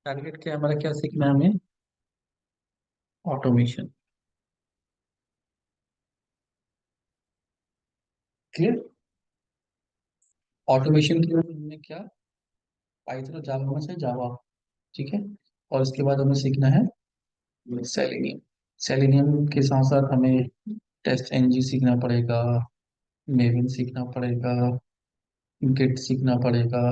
Target क्या है हमारा, क्या सीखना है हमें? ऑटोमेशन। क्लियर। ऑटोमेशन के लिए हमने क्या, पाइथन और जावा में से जावा, ठीक है। और इसके बाद हमें सीखना है सेलेनियम। सेलेनियम के साथ साथ हमें टेस्ट एनजी सीखना पड़ेगा, मेविन सीखना पड़ेगा, गिट सीखना पड़ेगा,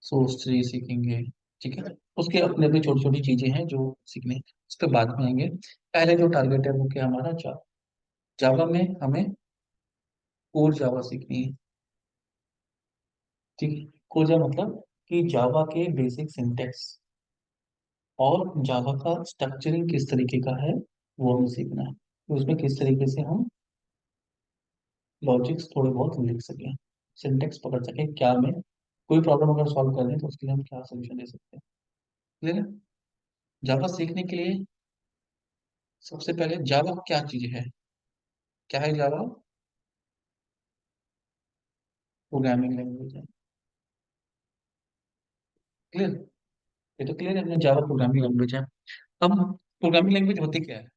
सोर्स ट्री सीखेंगे, ठीक है। उसके अपने अपने छोटी छोटी चीजें हैं जो सीखने हैं, उस पर बाद में आएंगे। पहले जो टारगेट है वो क्या हमारा, जावा। जावा में हमें कोर जावा सीखनी है, ठीक है। कोर जावा मतलब कि जावा के बेसिक सिंटेक्स और जावा का स्ट्रक्चरिंग किस तरीके का है वो हमें सीखना है। तो उसमें किस तरीके से हम लॉजिक्स थोड़े बहुत लिख सकें, सिंटेक्स पकड़ सकें, क्या में कोई प्रॉब्लम अगर सॉल्व कर दें तो उसके लिए हम क्या सोल्यूशन दे सकते हैं। क्लियर है। जावा सीखने के लिए सबसे पहले जावा क्या चीज है, क्या है जावा? प्रोग्रामिंग लैंग्वेज है। क्लियर। ये तो क्लियर है अपने, जावा प्रोग्रामिंग लैंग्वेज है। अब प्रोग्रामिंग लैंग्वेज होती क्या है?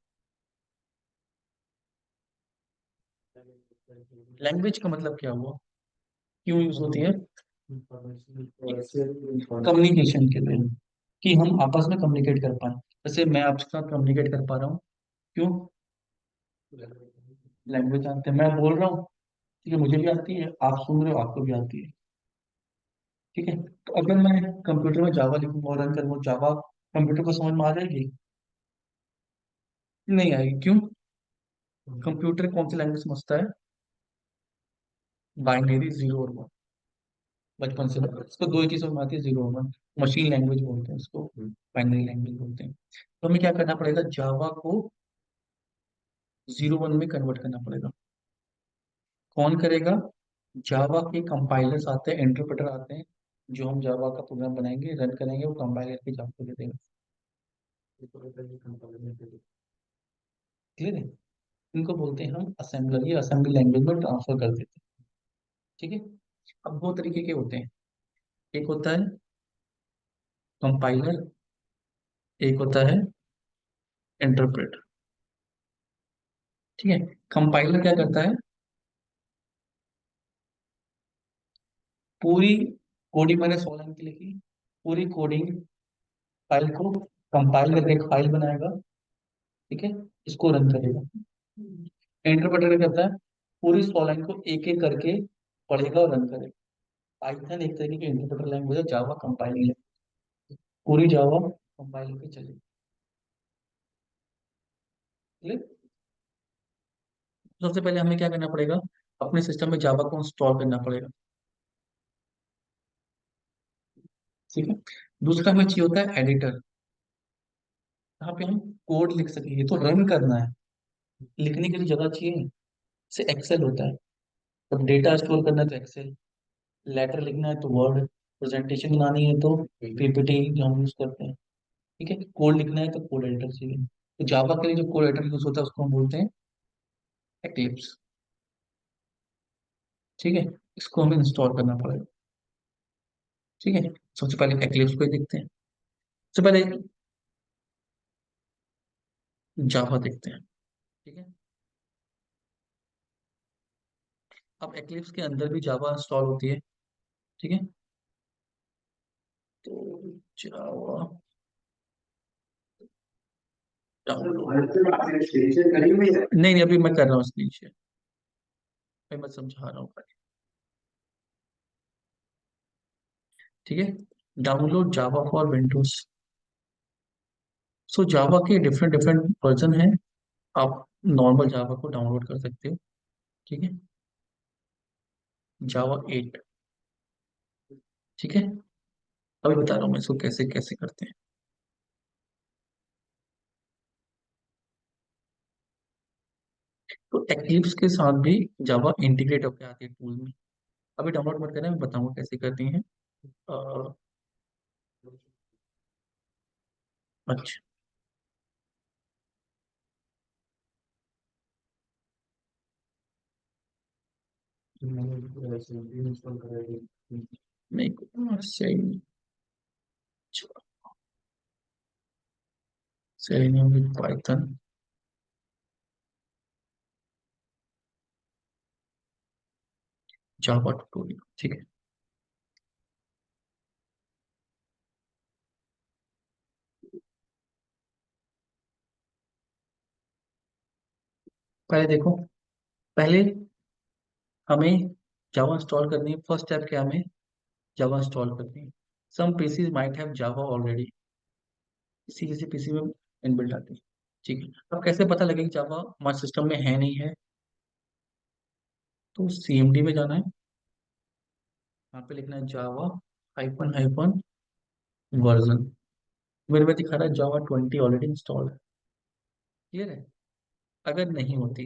लैंग्वेज का मतलब क्या हुआ, क्यों यूज होती है? कम्युनिकेशन के लिए, कि हम आपस में कम्युनिकेट कर पाए। जैसे मैं आपके साथ कम्युनिकेट कर पा रहा हूँ, क्यों? लैंग्वेज जानते हैं, मैं बोल रहा हूँ, ठीक है, मुझे भी आती है, आप सुन रहे हो, आपको भी आती है, ठीक है। तो अगर मैं कंप्यूटर में जावा लिखूंगा और रन करूंगा, जावा कंप्यूटर को समझ में आ जाएगी? नहीं आएगी, क्यों? कंप्यूटर कौन सी लैंग्वेज समझता है? बाइनरी, जीरो और वन। बचपन से इसको दो ही चीज समझ में आती है, जीरो और वन। मशीन लैंग्वेज बोलते हैं उसको, बाइनरी लैंग्वेज बोलते हैं। तो हमें क्या करना पड़ेगा, जावा को जीरो वन में कन्वर्ट करना पड़ेगा। कौन करेगा? जावा के कंपाइलर्स आते हैं, इंटरप्रेटर आते हैं, जो हम जावा का प्रोग्राम बनाएंगे, रन करेंगे, वो कंपाइलर के जावा को दे देगा। क्लियर है। इनको बोलते हैं हम असेंबलर, ये असेंबली लैंग्वेज में ट्रांसफर कर देते हैं, ठीक है। अब दो तरीके के होते हैं, एक होता है कंपाइलर, एक होता है इंटरप्रेटर, ठीक है। कंपाइलर क्या करता है, पूरी कोडिंग मैंने 100 लाइन की लिखी, पूरी कोडिंग फाइल को कंपाइल करके एक फाइल बनाएगा, ठीक है, इसको रन करेगा। इंटरप्रेटर क्या करता है, पूरी 100 लाइन को एक एक करके पढ़ेगा और रन करेगा। पाइथन एक तरीके की इंटरप्रेटर लैंग्वेज है, जावा कंपाइलिंग है, पूरी जावा कंपाइल होकर चलेगी। क्लियर? सबसे पहले हमें क्या करना पड़ेगा, अपने सिस्टम में जावा को इंस्टॉल करना पड़ेगा, ठीक है। दूसरा हमें चाहिए होता है एडिटर, जहाँ पे हम कोड लिख सकेंगे, तो रन करना है, लिखने के लिए जगह चाहिए। जैसे एक्सेल होता है, अब डेटा स्टोर करना है तो एक्सेल, लेटर लिखना है तो वर्ड, प्रेजेंटेशन बनानी है तो पीपीटी जो हम यूज करते हैं, ठीक है। कोड लिखना है तो कोड एडिटर चाहिए। तो जावा के लिए जो कोड एडिटर यूज होता है उसको हम बोलते हैं एक्लिप्स, ठीक है। इसको हमें इंस्टॉल करना पड़ेगा, ठीक है। सबसे पहले एक्लिप्स को ही देखते हैं, सबसे पहले जावा देखते हैं, ठीक है। अब एक्लिप्स के अंदर भी जावा इंस्टॉल होती है, ठीक है। तो जावा डाउनलोड, नहीं नहीं, अभी मैं कर रहा हूँ स्क्रीन शेयर, मैं समझा रहा हूँ, ठीक है। Download Java for Windows. So Java के डिफरेंट डिफरेंट वर्जन हैं, आप नॉर्मल जावा को डाउनलोड कर सकते हो, ठीक है। जावा 8, ठीक है। अभी बता रहा हूँ मैं इसको कैसे कैसे करते हैं। तो एक्लिप्स के साथ भी जावा इंटीग्रेट होकर आती है टूल में। अभी डाउनलोड मत करना, मैं बताऊंगा कैसे करती हैं। अ, अच्छा, नहीं सही, selenium with Python, Java tutorial, ठीक है। पहले देखो, पहले हमें जावा इंस्टॉल करनी है। फर्स्ट स्टेप क्या है, हमें जावा इंस्टॉल करनी है। Some PCs might have Java already, किसी किसी पीसी में इनबिल्ट आती है, ठीक है। अब कैसे पता लगेगा कि जावा हमारे सिस्टम में है नहीं है? तो सीएमडी में जाना है, यहाँ पे लिखना है जावा हाइफन हाइफन वर्जन। मेरे में दिखा रहा है जावा 20 ऑलरेडी इंस्टॉल्ड है, क्लियर है। अगर नहीं होती,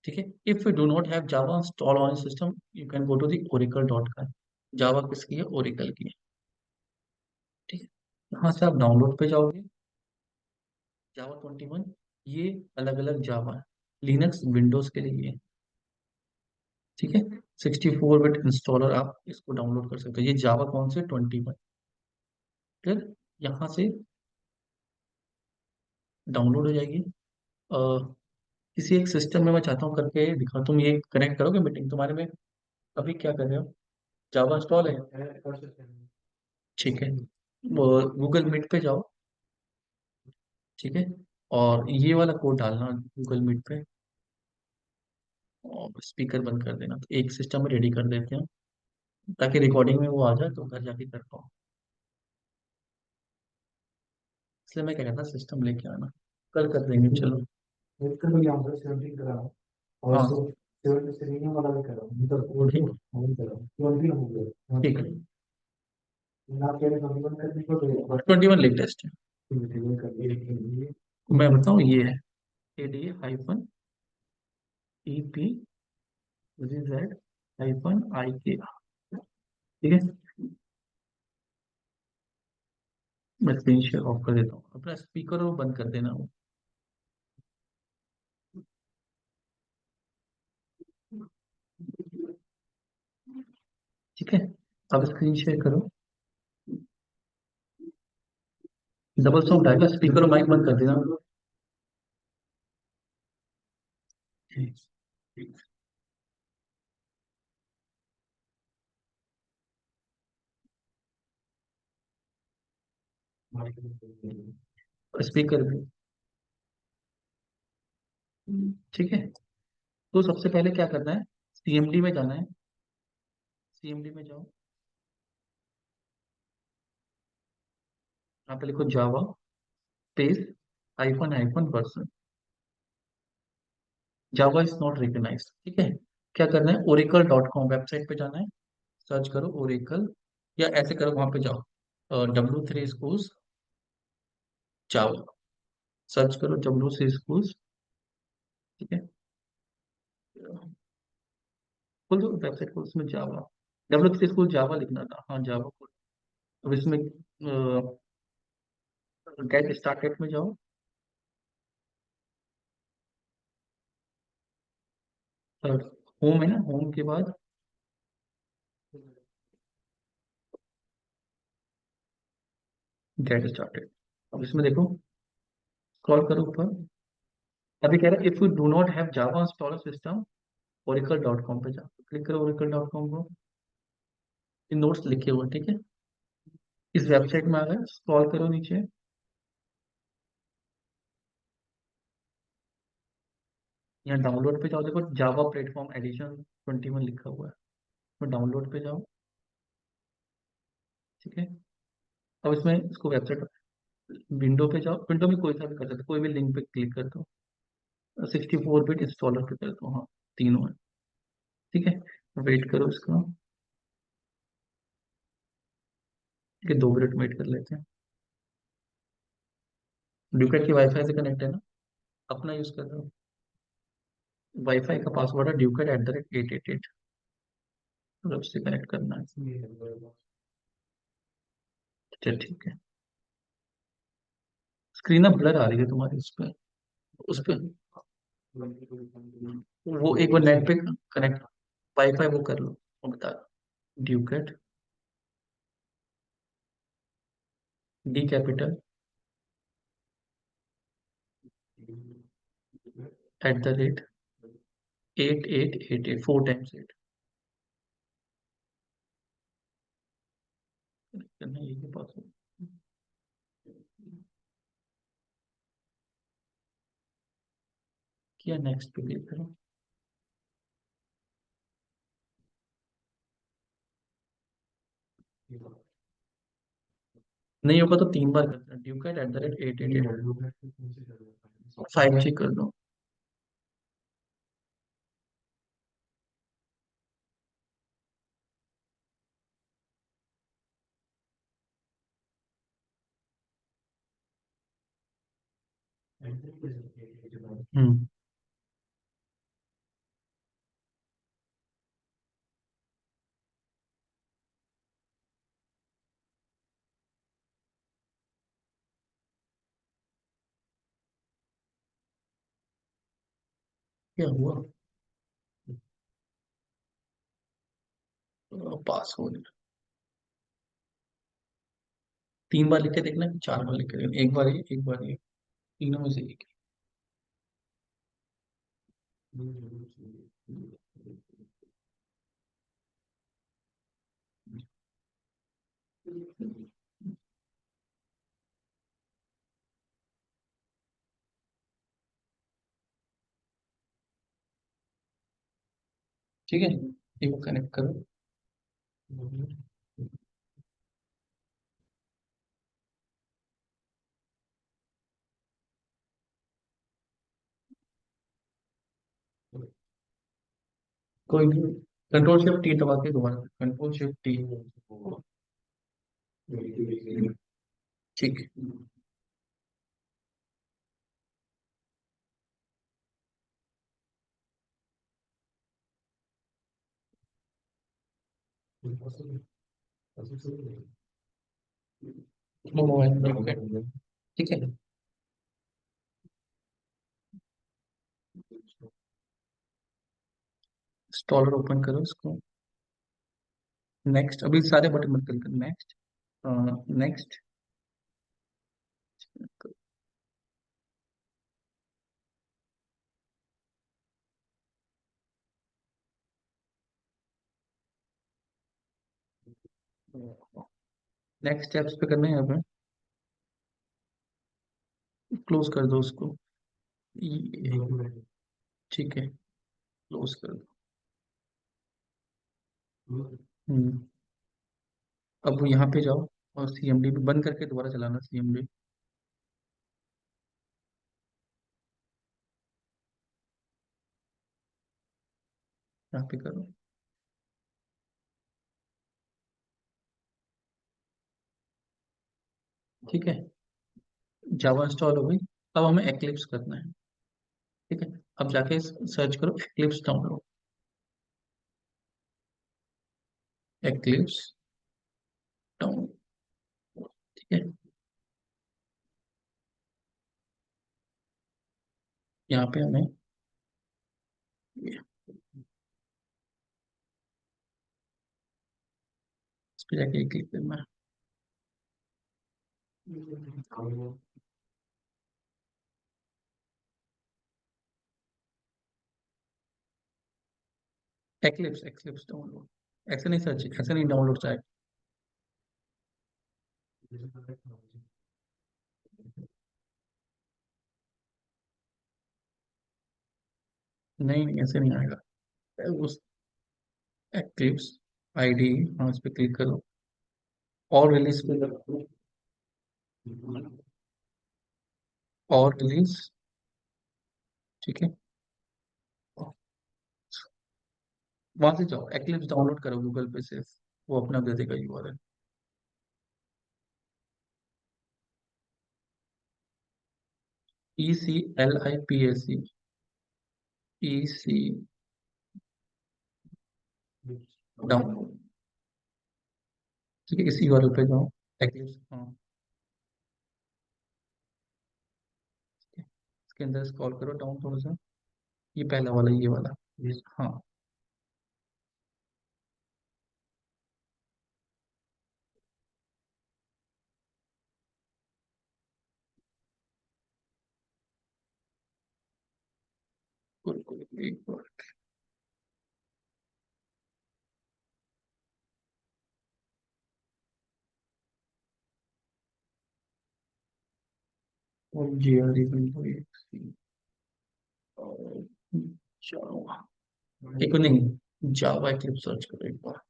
ठीक है, if you do not have Java install on system, you can go to the Oracle dot com. Java किसकी है? ओरेकल की है, ठीक है। यहाँ से आप डाउनलोड पे जाओगे, जावा 21, ये अलग अलग जावा है, लिनक्स विंडोज के लिए ये, ठीक है। 64 बिट इंस्टॉलर आप इसको डाउनलोड कर सकते हो। ये जावा कौन से? 21, फिर यहाँ से डाउनलोड हो जाएगी। अ, किसी एक सिस्टम में मैं चाहता हूँ करके दिखा, तुम ये कनेक्ट करोगे मीटिंग तुम्हारे में? अभी क्या कर रहे हो? जावा इंस्टॉल है, ठीक है। वो गूगल मीट पे जाओ, ठीक है, और ये वाला कोड डालना गूगल मीट पे, और स्पीकर बंद कर देना। तो एक सिस्टम में रेडी कर देते हैं, ताकि रिकॉर्डिंग में वो आ जाए तो घर जाके कर पाओ। इसलिए मैं कह रहा था सिस्टम लेके आना, कल कर देंगे, चलो। एक तो यहाँ पर 17 करा, और हाँ, 7 से नहीं वाला भी करा, मतलब कोड ठीक, नहीं करा, 20 हो गया, ठीक है। आप कह रहे 21 करने को, तो 21 लेटेस्ट है। मैं बताऊँ, ये है AD hyphen E P Z hyphen I K, ठीक है। मैं स्क्रीन शेयर ऑफ कर देता हूँ, अपना स्पीकर वो बंद कर देना वो, ठीक है। अब स्क्रीन शेयर करो, डबल साउंड आएगा, स्पीकर और माइक बंद कर देना। स्पीकर भी, ठीक है। तो सबसे पहले क्या करना है, सीएमडी में जाना है। सीएमडी में जाओ, यहाँ पे लिखो Java space hyphen hyphen version, Java is not recognised, ठीक है। क्या करना है, ओरेकल डॉट कॉम वेबसाइट पे जाना है, सर्च करो ओरेकल, या ऐसे करो, वहां पे जाओ W3 schools जावा, सर्च करो W3 schools, ठीक है। खोल दो वेबसाइट को, उसमें जावा W3 school जावा लिखना था, हाँ जावा खोल। अब इसमें गेट स्टार्टेड में जाओ, होम है ना, होम के बाद गेट स्टार्टेड। अब इसमें देखो, स्क्रॉल करो ऊपर, अभी कह रहा है if you do not have Java installer system, Oracle dot com पे जाओ, क्लिक करो ओरेकल डॉट कॉम को, इन नोट्स लिखे हुए हैं, ठीक है। इस वेबसाइट में आ गए, स्क्रॉल करो नीचे, यहाँ डाउनलोड पे जाओ, देखो जावा प्लेटफॉर्म एडिशन 21 लिखा हुआ है, तो डाउनलोड पे जाओ, ठीक है। अब इसमें इसको वेबसाइट विंडो पे जाओ, विंडो में कोई सा भी कर सकते हो, कोई भी लिंक पे क्लिक कर दो, 64 बिट इंस्टॉलर पे कर दो, हाँ तीनों है, ठीक है। वेट करो इसका, ठीक है, 2 मिनट वेट कर लेते हैं। ड्यूकेट की वाईफाई से कनेक्ट है ना, अपना यूज कर रहे हो? वाईफाई का पासवर्ड है ड्यूकेट@888, मतलब उससे कनेक्ट करना है, चल ठीक है। स्क्रीन ना ब्लर आ रही है तुम्हारी उस पे वो एक बार नेट पे कनेक्ट वाईफाई वो कर लो, वो बता। ड्यूकेट डी कैपिटल @ 8888 4 टाइम्स 8 करना है, यही पासवर्ड किया। नेक्स्ट पे क्लिक करो। नहीं होगा तो 3 बार करना, ड्यूकेट @888 फाइल चेक कर दो। हम्म। क्या हुआ? पासवर्ड 3 बार लिख के देखना कि 4 बार लिख के देखना, एक बार ये एक बार ये, तीनों में से एक। ठीक है, ये वो कनेक्ट करो। कोई नहीं, कंट्रोल शिफ्ट टी दबा के दोबारा, कंट्रोल शिफ्ट टी। ठीक है। वो मोबाइल में ओके। ठीक है, इंस्टॉलर ओपन करो इसको। नेक्स्ट, अभी सारे बटन मत क्लिक करो, नेक्स्ट। नेक्स्ट। नेक्स्ट स्टेप्स पे करना है यहाँ पे, क्लोज कर दो उसको। ठीक है, क्लोज कर दो। हम्म। अब वो यहाँ पे जाओ और सीएमडी पे बंद करके दोबारा चलाना, सीएमडी। यहाँ पे करो। ठीक है, जावा इंस्टॉल हो गई। अब हमें एक्लिप्स करना है। ठीक है, अब जाके सर्च करो एक्लिप्स डाउनलोड। Eclipse download. ठीक है, यहाँ पे हमें ये, इस पे जाके क्लिक करना है। एक्लिप्स एक्लिप्स डाउनलोड, ऐसे नहीं सर्च, ऐसे नहीं डाउनलोड चाहिए। नहीं नहीं, ऐसे नहीं आएगा। उस एक्लिप्स आईडी, हाँ इस पे क्लिक करो और रिलीज पे करो। और रिलीज। ठीक है, वहां से जाओ एक्लिप्स डाउनलोड करो गूगल पे से, वो अपना दे देगा यूआरएल। ECLIPSE, EC download. ठीक है, इसी यूआरएल पे जाओ। एक्लिप्स, हाँ। उसके अंदर स्क्रॉल करो डाउन थोड़ा सा। ये पहला वाला, ये वाला। हाँ। बिल्कुल एक बार। और जी आर ई विंडो और जावा। एक नहीं, जावा एक्लिप्स सर्च करो एक बार।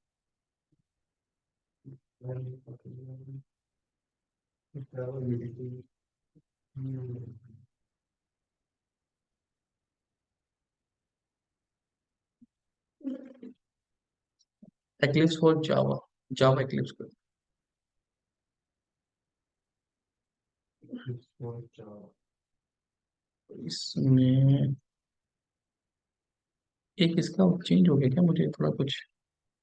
Eclipse for Java, Java Eclipse करो। इसमें एक इसका चेंज हो गया क्या, मुझे थोड़ा कुछ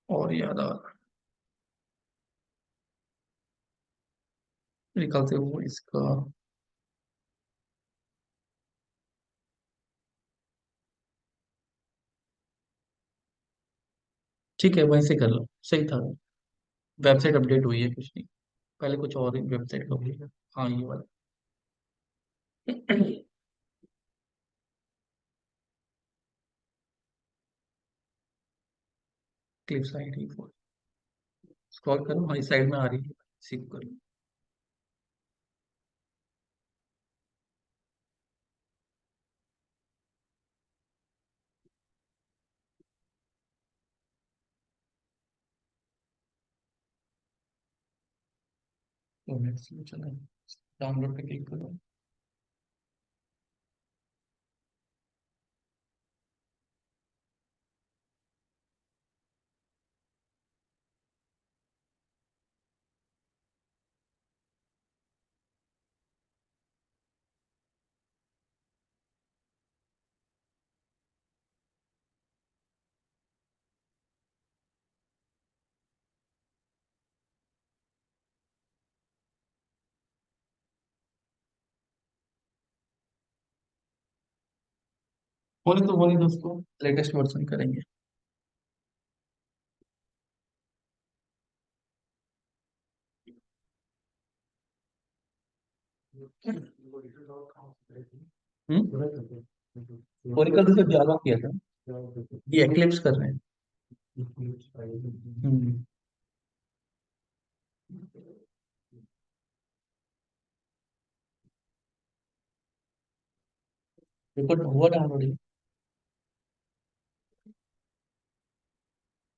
और याद आ रहा है। मेरे ख्याल से वो इसका। ठीक है, वहीं से कर लो, सही था। वेबसाइट अपडेट हुई है, कुछ नहीं। पहले कुछ और ही वेबसाइट का हुई है। हाँ, ये वाला। क्लिप्स आईडी स्क्रॉल करो, हमारी साइड में आ रही है। सीख करो। तो नेक्स्ट में चलो, डाउनलोड पे क्लिक करो। बोले तो उसको लेटेस्ट वर्जन करेंगे। ओरेकल से जावा किया था, ये एक्लिप्स कर रहे हैं। हम्म। रिकॉर्ड हुआ डाउनलोड ही।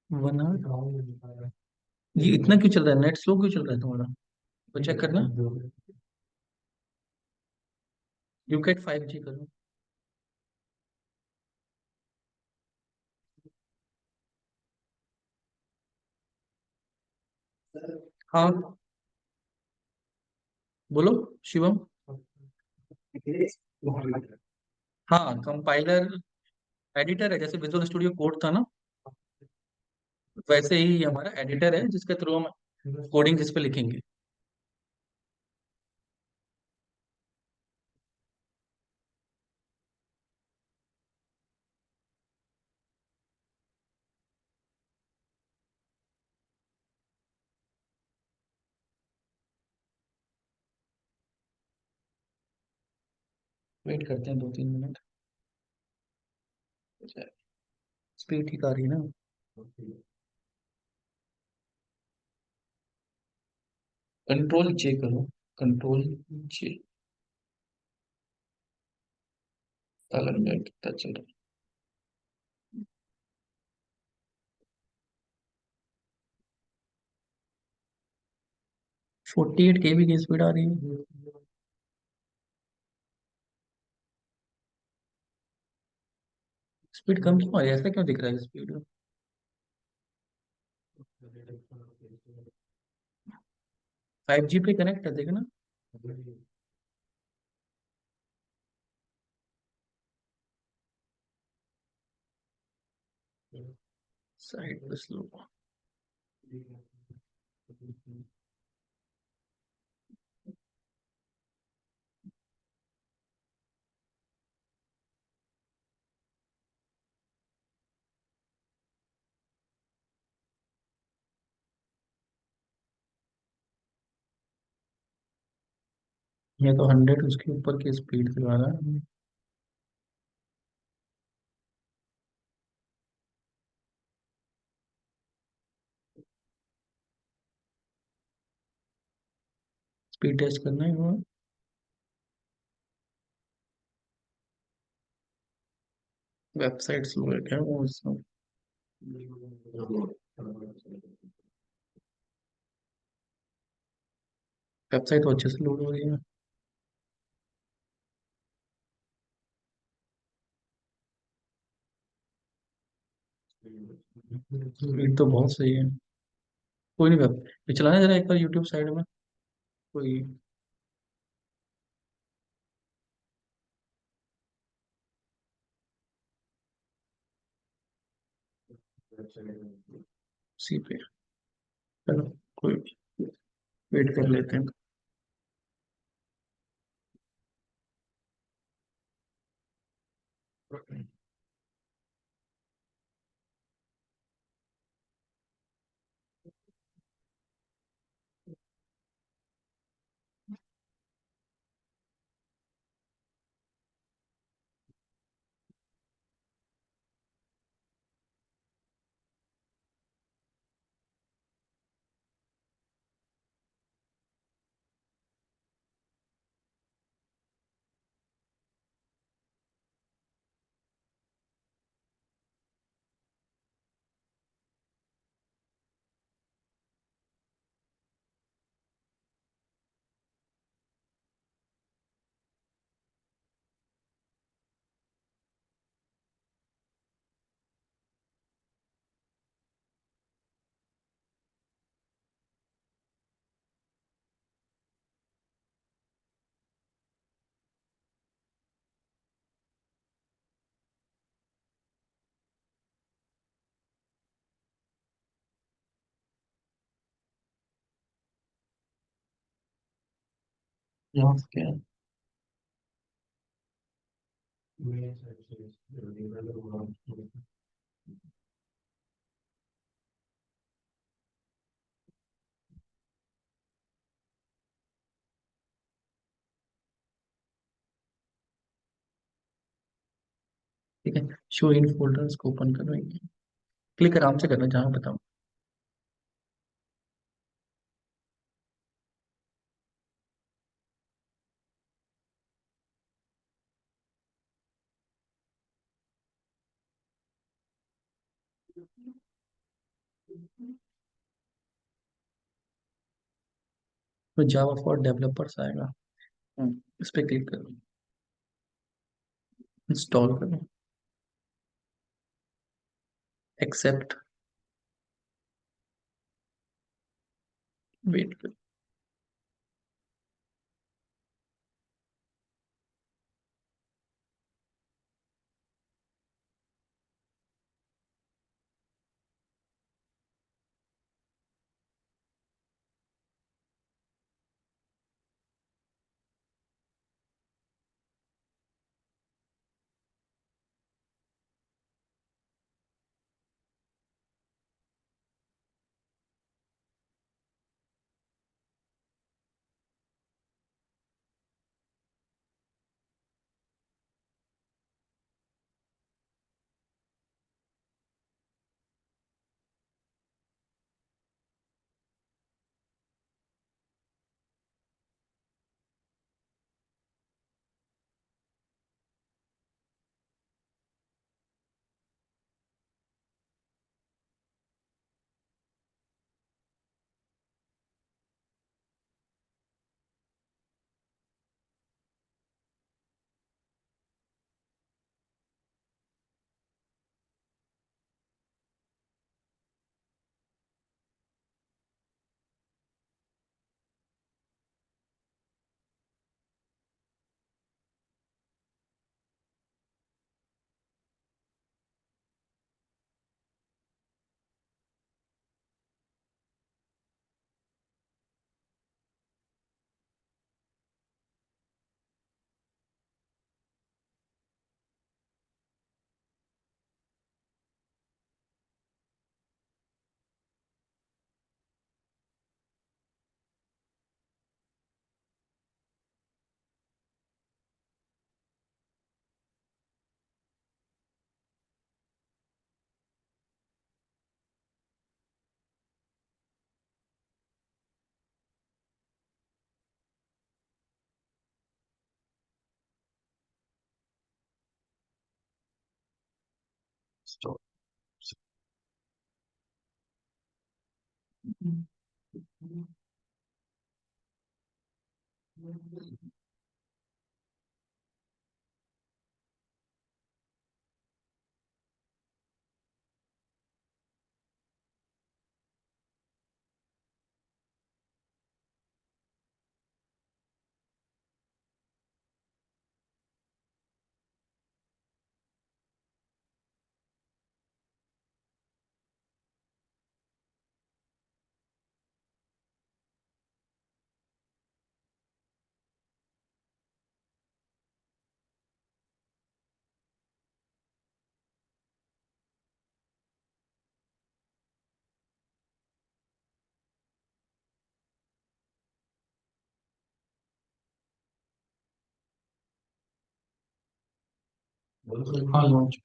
1 आवर। ये इतना क्यों चल रहा है, नेट स्लो क्यों चल रहा है तुम्हारा? तो चेक करना। यू गेट 5G करो। हाँ, बोलो शिवम। हाँ, कंपाइलर एडिटर है, जैसे विजुअल स्टूडियो कोड था ना, वैसे ही हमारा एडिटर है जिसके थ्रू हम कोडिंग जिस पे लिखेंगे। वेट करते हैं 2-3 मिनट। स्पीड ठीक आ रही है ना? कंट्रोल जे करो, कंट्रोल जे। साला नेट कितना चल रहा 48 KB की स्पीड आ रही है। स्पीड कम क्यों आ रही है, ऐसा क्यों दिख रहा है स्पीड? 5G पे कनेक्ट है, देखना। साइड पे स्लो। ये तो 100 उसके ऊपर की स्पीड दिखा रहा है। स्पीड टेस्ट करना है वो। वेबसाइट स्लो है क्या वो उसमें? वेबसाइट तो अच्छे से लोड हो रही है। स्पीड तो बहुत सही है। कोई नहीं, वेब ये चलाना जरा एक बार यूट्यूब साइड में। कोई। सी पे। चलो। कोई। वेट कर लेते हैं। यहाँ से क्या है? ठीक है, शो इन फोल्डर्स को ओपन करो। क्लिक आराम से करना जहाँ बताऊँ। तो जावा फॉर डेवलपर्स आएगा। इस पे क्लिक करो। इंस्टॉल करो। एक्सेप्ट। वेट करो। स्टॉप। हाँ लॉन्च।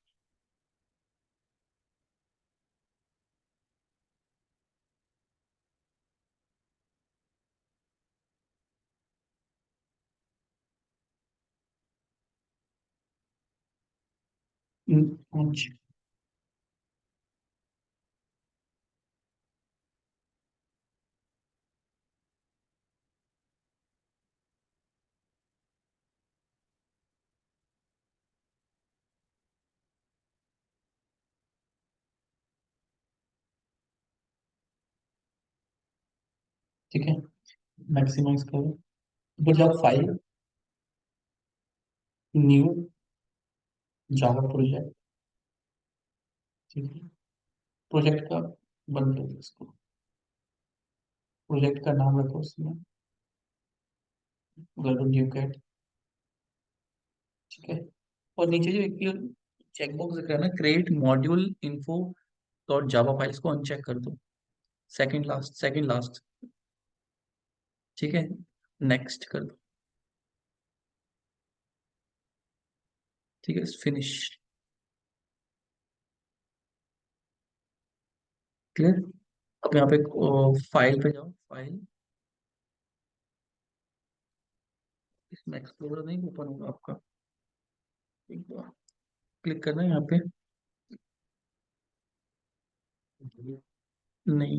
लॉन्च। ठीक है, मैक्सिमाइज करो। ऊपर जाओ, फाइल, न्यू, जावा प्रोजेक्ट। ठीक है, प्रोजेक्ट का बंद कर दो इसको। प्रोजेक्ट का नाम रखो उसमें, ड्यू कैट। ठीक है, और नीचे जो एक चेकबॉक्स दिख रहा है ना, क्रिएट मॉड्यूल इन्फो डॉट जावा फाइल्स को अनचेक कर दो। Second last, second last. ठीक है, नेक्स्ट कर दो। ठीक है, फिनिश। क्लियर। अब यहाँ पे फाइल पे जाओ, फाइल, इसमें एक्सप्लोरर नहीं ओपन होगा आपका, एक बार क्लिक करना है यहाँ पे। नहीं,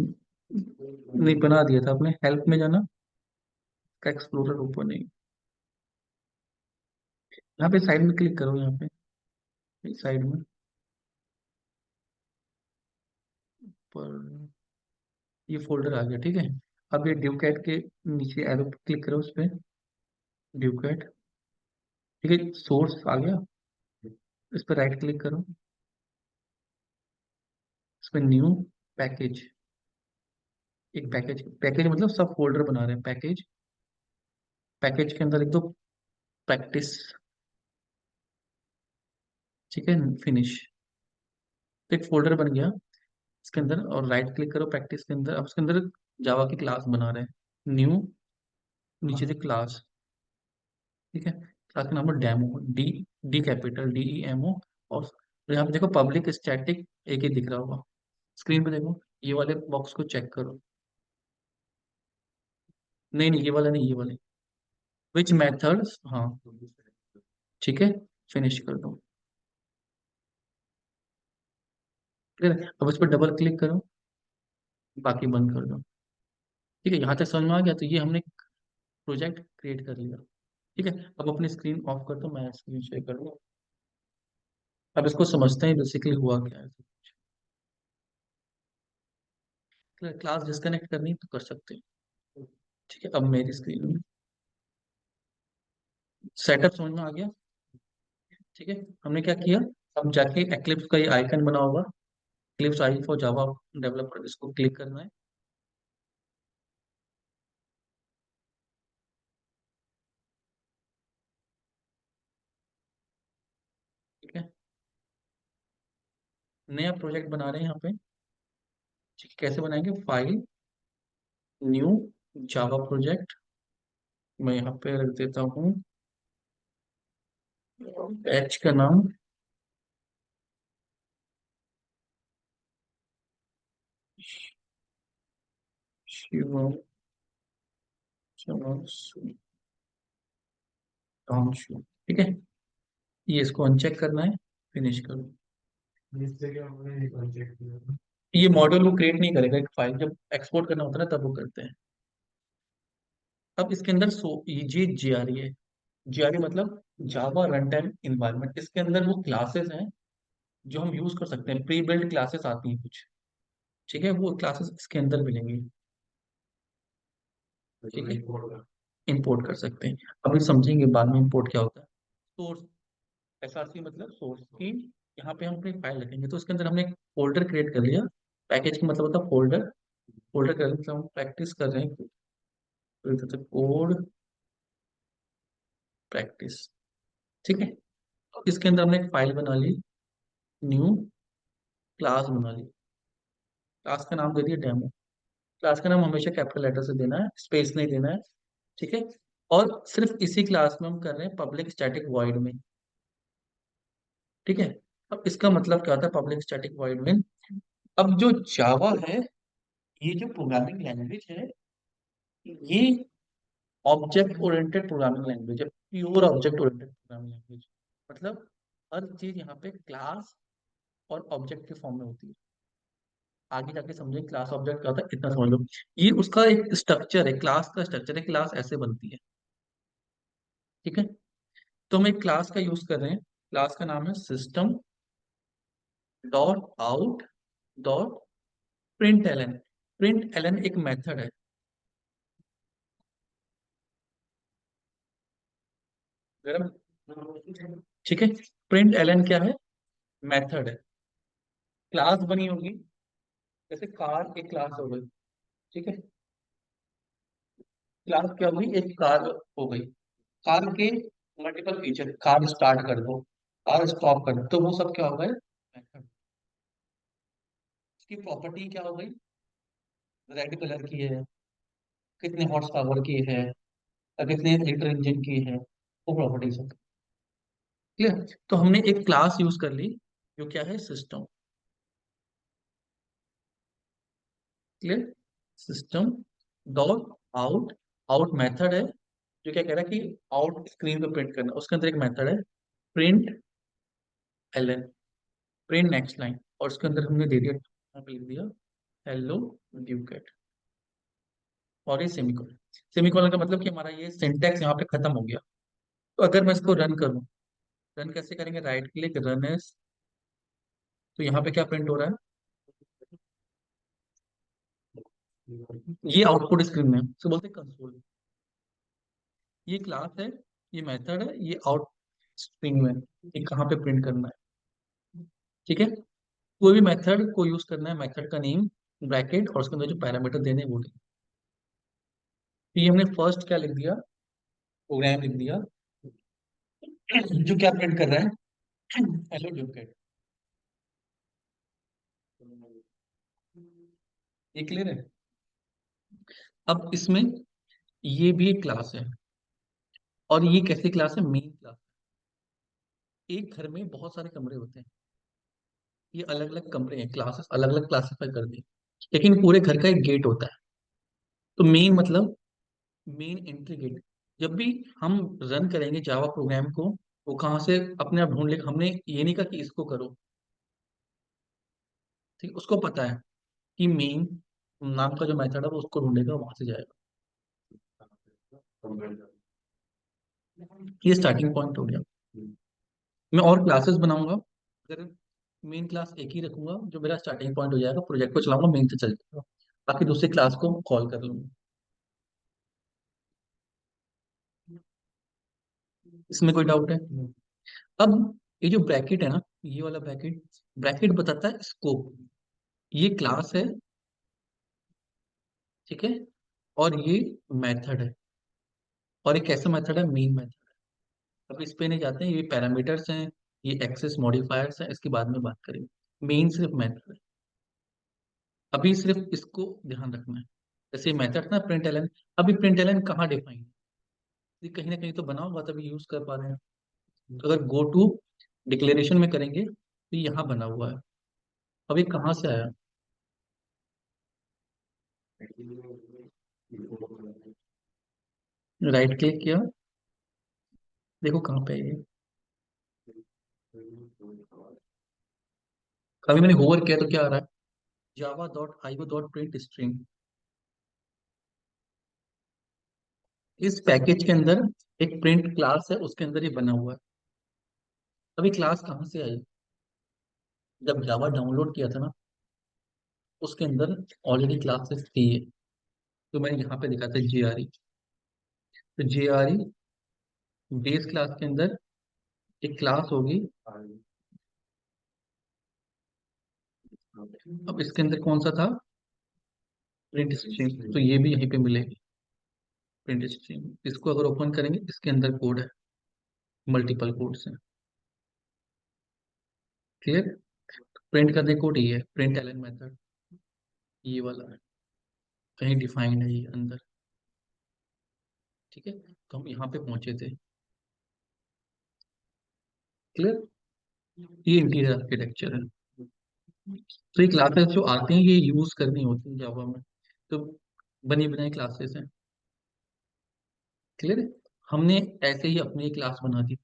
नहीं बना दिया था आपने, हेल्प में जाना, का एक्सप्लोरर ओपन नहीं। यहाँ पे साइड में क्लिक करो, यहाँ पे साइड में पर ये फोल्डर आ गया। ठीक है, अब ये ड्यू कैट के नीचे एरो पे क्लिक करो, उस पे ड्यू कैट। ठीक है, सोर्स आ गया, इस पर राइट क्लिक करो, इस पर न्यू पैकेज। एक पैकेज, पैकेज मतलब सब फोल्डर बना रहे हैं, पैकेज। पैकेज के अंदर लिख दो प्रैक्टिस। ठीक है, फिनिश। तो एक फोल्डर बन गया इसके अंदर, और राइट क्लिक करो प्रैक्टिस के अंदर। अब उसके अंदर जावा की क्लास बना रहे हैं, न्यू, नीचे से क्लास। ठीक है, क्लास का नाम है demo, D, D capital D E M O. और यहाँ पे देखो पब्लिक स्टैटिक एक ही दिख रहा होगा, स्क्रीन पे देखो, ये वाले बॉक्स को चेक करो। नहीं नहीं, ये वाला नहीं, ये वाले, विच मेथड्स, हाँ। ठीक है, फिनिश कर दो। ठीक है, अब इस पर डबल क्लिक करो, बाकी बंद कर दो। ठीक है, यहाँ तक समझ में आ गया, तो ये हमने प्रोजेक्ट क्रिएट कर लिया। ठीक है, अब अपनी स्क्रीन ऑफ कर दो, मैं स्क्रीन शेयर कर लूँ। अब इसको समझते हैं बेसिकली हुआ क्या है। क्लास डिस्कनेक्ट करनी है तो कर सकते हैं। ठीक है, अब मेरी स्क्रीन में सेटअप समझ में आ गया। ठीक है, हमने क्या किया, अब जाके एक्लिप्स का ये आइकन बना होगा, eclipse I for Java developer, इसको क्लिक करना है। ठीक है, नया प्रोजेक्ट बना रहे हैं यहाँ पे। ठीक है, कैसे बनाएंगे, फाइल, न्यू, जावा प्रोजेक्ट। मैं यहाँ पे रख देता हूँ एच का नाम, शिवम सुधांशु। ठीक है, ये इसको अनचेक करना है, फिनिश करो। ये मॉड्यूल वो क्रिएट नहीं करेगा, एक फाइल जब एक्सपोर्ट करना होता है ना तब वो करते हैं। अब इसके अंदर ये जीआरई है। जीआरई मतलब जावा रन टाइम इन्वायरमेंट। इसके अंदर वो क्लासेस हैं जो हम यूज कर सकते हैं, प्री बिल्ड क्लासेस आती हैं कुछ, ठीक है, वो क्लासेस इसके अंदर मिलेंगी, ठीक है, इंपोर्ट कर सकते हैं। अभी समझेंगे बाद में इंपोर्ट क्या होता है। सोर्स, एसआरसी मतलब सोर्स की, यहाँ पे हम अपनी फाइल रखेंगे तो इसके अंदर हमने एक फोल्डर क्रिएट कर लिया। पैकेज का मतलब होता है फोल्डर। फोल्डर कर मतलब हम प्रैक्टिस कर रहे हैं, कोड प्रैक्टिस, ठीक है। तो इसके अंदर हमने एक फाइल बना ली, न्यू क्लास बना ली, क्लास का नाम दे दिया डेमो। क्लास का नाम हमेशा कैपिटल लेटर से देना है, स्पेस नहीं देना है, ठीक है। और सिर्फ इसी क्लास में हम कर रहे हैं पब्लिक स्टैटिक वॉइड में, ठीक है। अब इसका मतलब क्या होता है पब्लिक स्टैटिक वॉइड में? अब जो जावा है, ये जो प्रोग्रामिंग लैंग्वेज है, ये ऑब्जेक्ट ओरिएंटेड प्रोग्रामिंग लैंग्वेज है, pure object oriented programming language. मतलब हर चीज यहाँ पे क्लास और ऑब्जेक्ट के फॉर्म में होती है। आगे जाके समझें क्लास ऑब्जेक्ट क्या होता है, इतना समझ लो। ये उसका एक स्ट्रक्चर है, क्लास का स्ट्रक्चर है, क्लास ऐसे बनती है, ठीक है। तो हम एक क्लास का यूज कर रहे हैं, क्लास का नाम है system dot out dot print ln. Print ln एक मेथड है, अगर ठीक है। प्रिंट एलन क्या है? मेथड है। क्लास बनी होगी, जैसे कार एक क्लास हो गई, ठीक है। क्लास क्या हुई? एक कार हो गई। कार के मल्टीपल फीचर, कार स्टार्ट कर दो, कार स्टॉप कर दो, तो वो सब क्या हो गए? मेथड। इसकी प्रॉपर्टी क्या हो गई? रेड कलर की है, कितने हॉर्स पावर की है, और कितने लीटर इंजन की है, वो प्रॉपर्टी सब क्लियर। तो हमने एक क्लास यूज कर ली जो क्या है? System. Clear. System dot out, out method है जो क्या कह रहा है कि आउट स्क्रीन पे प्रिंट करना। उसके अंदर एक मेथड है print ln, print next line, और उसके अंदर हमने दे दिया, यहाँ पे लिख दिया हेलो ड्यूकेट, और ये सेमीकोलन। सेमीकोलन का मतलब कि हमारा ये सिंटेक्स यहाँ पे खत्म हो गया। तो अगर मैं इसको रन करूँ, रन कैसे करेंगे? Right click, run as. तो यहाँ पे क्या प्रिंट हो रहा है? ये आउटपुट स्क्रीन में इसको बोलते हैं कंसोल। ये क्लास है, ये मेथड है, ये आउट स्क्रीन में ये कहाँ पे प्रिंट करना है, ठीक है। कोई भी मेथड को यूज करना है, मेथड का नेम ब्रैकेट और उसके अंदर जो पैरामीटर देने हैं वो दें। तो ये हमने फर्स्ट क्या लिख दिया? प्रोग्राम लिख दिया जो क्या प्रिंट कर रहा है? हेलो ड्यूकेट। ये क्लियर है? अब इसमें ये भी एक क्लास है, और ये कैसी क्लास है? Main class. एक घर में बहुत सारे कमरे होते हैं, ये अलग अलग कमरे हैं, क्लासेस अलग अलग क्लासिफाई कर दी, लेकिन पूरे घर का एक गेट होता है। तो मेन मतलब मेन एंट्री गेट। जब भी हम रन करेंगे जावा प्रोग्राम को, वो कहाँ से अपने आप ढूंढ लेगा। हमने ये नहीं कहा कि इसको करो, ठीक, उसको पता है कि मेन नाम का जो मेथड है वो उसको ढूंढेगा, वहां से जाएगा। ये स्टार्टिंग पॉइंट हो गया। मैं और क्लासेस बनाऊंगा, अगर मेन क्लास एक ही रखूंगा जो मेरा स्टार्टिंग पॉइंट हो जाएगा, प्रोजेक्ट को चलाऊंगा, मेन से चल जाएगा, बाकी दूसरी क्लास को कॉल कर लूंगा। इसमें कोई डाउट है? अब ये जो ब्रैकेट है ना, ये वाला ब्रैकेट, ब्रैकेट बताता है स्कोप। ये क्लास है, ठीक है, और ये मेथड है, और एक कैसा मेथड है? Main method. अब इस पे नहीं जाते हैं, ये पैरामीटर्स हैं, ये एक्सेस मॉडिफायर्स हैं, इसके बाद में बात करेंगे। मेन सिर्फ मेथड है, अभी सिर्फ इसको ध्यान रखना है। जैसे मेथड ना प्रिंट एलन, अभी प्रिंट एलन कहाँ डिफाइन है? ये कहीं ना कहीं तो बना होगा तभी यूज कर पा रहे हैं। तो अगर गो टू डिक्लेरेशन में करेंगे तो ये यहाँ बना हुआ है। अभी कहाँ से आया? राइट क्लिक किया, देखो कहाँ पे है ये। अभी मैंने होवर किया तो क्या आ रहा है, Java dot IO dot print string. इस पैकेज के अंदर एक प्रिंट क्लास है, उसके अंदर ये बना हुआ है। अभी क्लास कहाँ से आई, जब जावा डाउनलोड किया था ना, उसके अंदर ऑलरेडी क्लासेस थी। तो मैंने यहाँ पे दिखा था JRE। तो JRE बेस क्लास के अंदर एक क्लास होगी। अब इसके अंदर कौन सा था, प्रिंट स्ट्रिंग, तो ये भी यहीं पे मिलेगी। प्रिंट स्ट्रिंग इसको अगर ओपन करेंगे, इसके अंदर कोड है, मल्टीपल कोड्स हैं। क्लियर। प्रिंट करने कोड ये है, प्रिंट एलन मेथड, ये वाला है, कहीं डिफाइंड है ये अंदर। ठीक है, तो हम यहाँ पे पहुंचे थे। क्लियर। ये इंटीरियर आर्किटेक्चर है। तो ये क्लासेस जो आते हैं ये यूज करनी होती है जावा में, तो बनी बनाई क्लासेस हैं। क्लियर। हमने ऐसे ही अपनी एक क्लास बना दी।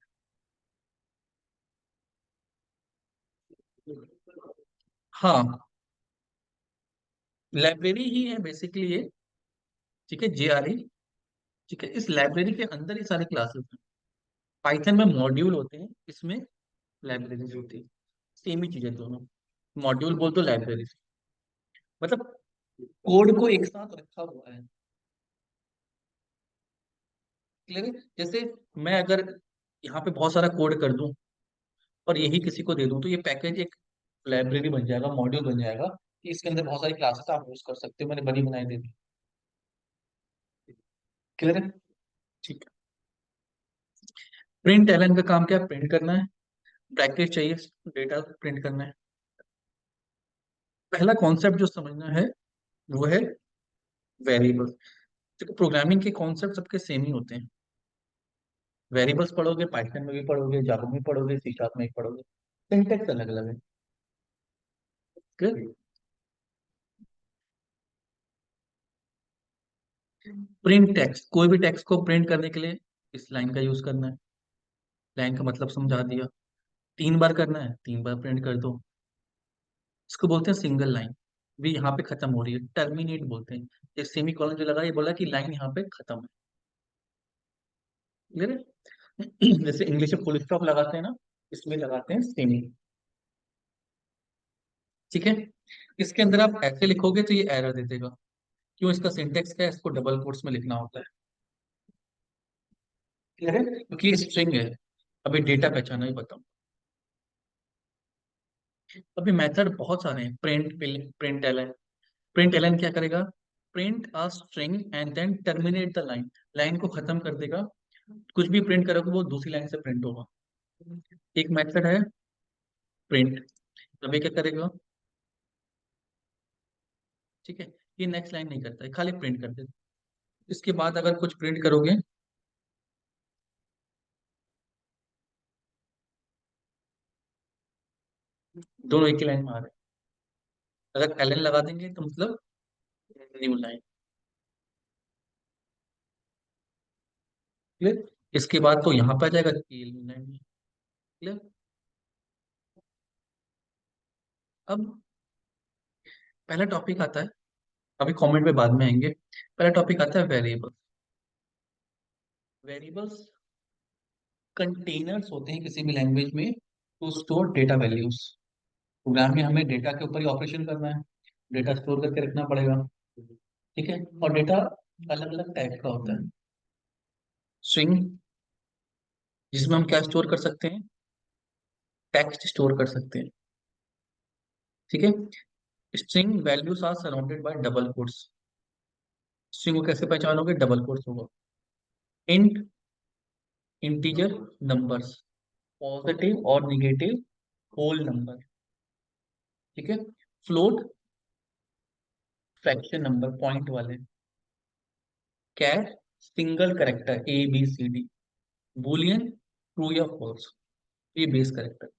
हाँ, लाइब्रेरी ही है बेसिकली ये। ठीक है, JRE। ठीक है, इस लाइब्रेरी के अंदर ही सारी क्लासेस हैं। पाइथन में मॉड्यूल होते हैं, इसमें लाइब्रेरीज होती है। सेम ही चीजें दोनों, मॉड्यूल बोल तो लाइब्रेरी, मतलब कोड को एक साथ रखा हुआ है। क्लियर है? जैसे मैं अगर यहाँ पे बहुत सारा कोड कर दूं और यही किसी को दे दूं, तो ये पैकेज एक लाइब्रेरी बन जाएगा, मॉड्यूल बन जाएगा कि इसके अंदर बहुत सारी क्लासेस आप यूज कर सकते हो, मैंने बनी बनाई दे दी। क्लियर है? ठीक है। प्रिंट एलन का काम क्या है, प्रिंट करना है। ब्रैकेट चाहिए, डेटा प्रिंट करना है। पहला कॉन्सेप्ट जो समझना है वो है वेरिएबल। देखो, प्रोग्रामिंग के कॉन्सेप्ट सबके सेम ही होते हैं। वेरिएबल्स पढ़ोगे, पाइथन में भी पढ़ोगे, जावा में भी पढ़ोगे, सी शार्प में भी पढ़ोगे, सिंटेक्स अलग अलग है। Clear? प्रिंट टेक्स्ट, कोई भी टेक्स्ट को प्रिंट करने के लिए इस लाइन का यूज करना है। लाइन का मतलब समझा दिया। 3 बार करना है, 3 बार प्रिंट कर दो। इसको बोलते हैं सिंगल लाइन। भी यहाँ पे खत्म हो रही है, टर्मिनेट बोलते हैं। ये सेमी कॉलन जो लगा, ये बोला कि लाइन यहाँ पे खत्म है। क्लियर है? जैसे इंग्लिश में फुल स्टॉप लगाते हैं ना, इसमें लगाते हैं सेमी। ठीक है। इसके अंदर आप ऐसे लिखोगे तो ये एरर दे देगा। क्यों? इसका सिंटेक्स क्या है, इसको डबल कोट्स में लिखना होता है। क्लियर है? क्योंकि ये स्ट्रिंग है। अभी डेटा पहचाना ही बताऊं। अभी मेथड बहुत सारे हैं, प्रिंट एलन। प्रिंट एलन क्या करेगा, print a string and then terminate the line. Line को खत्म कर देगा। कुछ भी प्रिंट करोगे वो दूसरी लाइन से प्रिंट होगा। एक मेथड है प्रिंट। अभी क्या करेगा, ठीक है, ये नेक्स्ट लाइन नहीं करता है, खाली प्रिंट कर देता है। इसके बाद अगर कुछ प्रिंट करोगे, दोनों एक ही लाइन में आ रहे हैं। अगर एलन लगा देंगे तो मतलब न्यू लाइन। क्लियर। इसके बाद तो यहाँ पे आ जाएगा कि न्यू लाइन में। क्लियर। अब पहला टॉपिक आता है, अभी कमेंट में बाद में आएंगे। पहला टॉपिक आता है वेरिएबल। वेरिएबल्स कंटेनर्स होते हैं किसी भी लैंग्वेज में to store data values. Program में हमें डेटा के ऊपर ही ऑपरेशन करना है, डेटा स्टोर करके रखना पड़ेगा। ठीक है, और डेटा अलग अलग टाइप का होता है। स्ट्रिंग, जिसमें हम क्या स्टोर कर सकते हैं, टेक्स्ट स्टोर कर सकते हैं। ठीक है। String values are surrounded by double quotes. String को कैसे पहचानोगे, डबल कोट्स होगा। इंट, इंटीजर नंबर्स, पॉजिटिव और निगेटिव होल नंबर। ठीक है। फ्लोट, फ्रैक्शन नंबर पॉइंट वाले। Char, single character ABCD। Boolean, true या फॉल्स, ये बेस करेक्टर।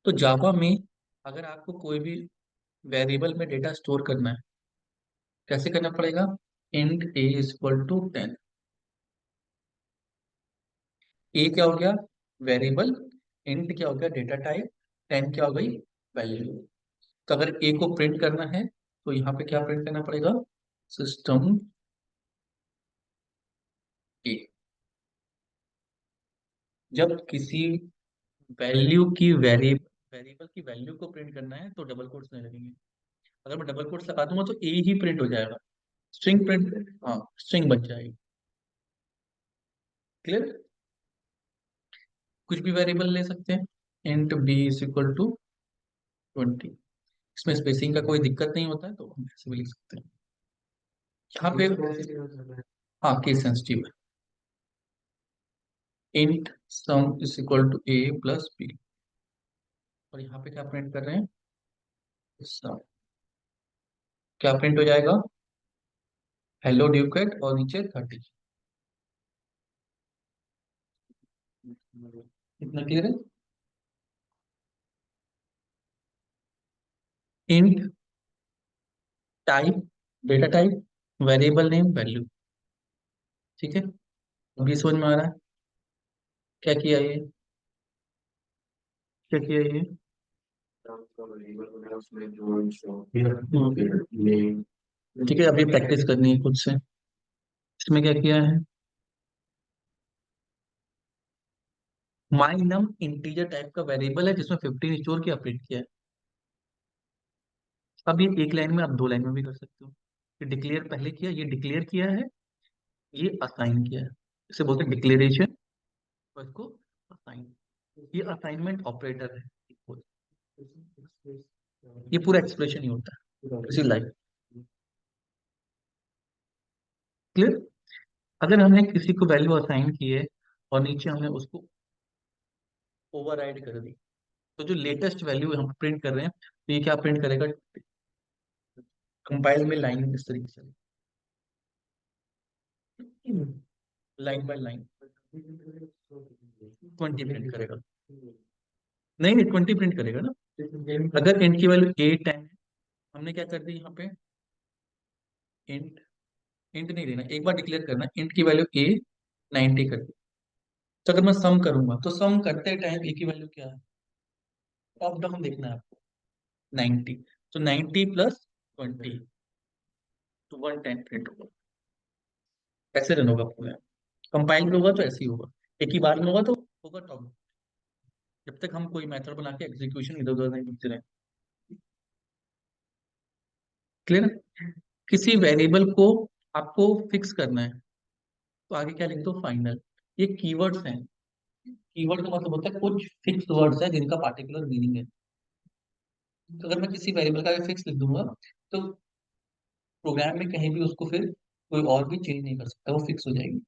तो जावा में अगर आपको कोई भी वेरिएबल में डेटा स्टोर करना है, कैसे करना पड़ेगा, int a is equal to 10। A क्या हो गया, वेरिएबल। इंट क्या हो गया, डेटा टाइप। 10 क्या हो गई, वैल्यू। तो अगर ए को प्रिंट करना है तो यहाँ पे क्या प्रिंट करना पड़ेगा, सिस्टम ए। जब किसी वैल्यू की वेरिएबल की वैल्यू को प्रिंट करना है तो डबल कोट्स नहीं लगेंगे। अगर मैं डबल कोट्स लगा दूंगा तो ए ही प्रिंट हो जाएगा, स्ट्रिंग प्रिंट, हाँ स्ट्रिंग बच जाएगी। क्लियर। कुछ भी वेरिएबल ले सकते हैं, int b is equal to 20। इसमें स्पेसिंग का कोई दिक्कत नहीं होता है तो हम ऐसे भी लिख सकते हैं। यहाँ पे हाँ केस सेंसिटिव है। Int sum is equal to a plus b, और यहाँ पे क्या प्रिंट कर रहे हैं, सम। क्या प्रिंट हो जाएगा, हेलो ड्यूकेट और नीचे 30। इतना क्लियर है। Int type, data type, variable name, value. ठीक है, अभी समझ में आ रहा है क्या किया ये, क्या किया ये। ठीक है, अभी प्रैक्टिस करनी है खुद से। इसमें क्या किया है, माई नम इंटीजर टाइप का वेरिएबल है जिसमें 15 स्टोर किया, प्रिंट किया है। अब ये एक लाइन में, आप दो लाइन में भी कर सकते हो। ये डिक्लेयर पहले किया, ये डिक्लेयर किया है, ये असाइन किया है। इसे बोलते हैं डिक्लेरेशन, और इसको असाइन। ये असाइनमेंट ऑपरेटर है। ये पूरा एक्सप्रेशन ही होता है इसी लाइन। क्लियर। अगर हमने किसी को वैल्यू असाइन की है और नीचे हमने उसको ओवरराइड कर दी, तो जो लेटेस्ट वैल्यू हम प्रिंट कर रहे हैं तो ये क्या प्रिंट करेगा, कंपाइल में लाइन इस तरीके से, लाइन बाय लाइन 20 प्रिंट करेगा। नहीं नहीं, 20 प्रिंट करेगा ना। अगर इंट की वैल्यू ए 10 है, हमने क्या कर दी यहाँ पे, इंट, इंट नहीं देना, एक बार डिक्लेयर करना इंट की वैल्यू ए 90 कर दी। तो अगर मैं सम करूंगा तो सम करते टाइम ए की वैल्यू क्या है, टॉप डाउन देखना है आपको, 90। तो 90 प्लस 20 तो 110 प्रिंट होगा। ऐसे रन होगा पूरा। कंपाइल में होगा तो ऐसे ही होगा, एक ही बार में होगा तो होगा टॉप, जब तक हम कोई मेथड बना के एग्जीक्यूशन इधर उधर नहीं भेज रहे हैं। क्लियर। किसी वेरिएबल को आपको फिक्स करना है तो आगे क्या लिख दो, फाइनल। ये कीवर्ड्स हैं। कीवर्ड का मतलब होता है कुछ फिक्स वर्ड्स है जिनका पार्टिकुलर मीनिंग है। तो अगर मैं किसी वेरिएबल का फिक्स लिख दूंगा तो प्रोग्राम में कहीं भी उसको फिर कोई और भी चेंज नहीं कर सकता, वो फिक्स हो जाएगी।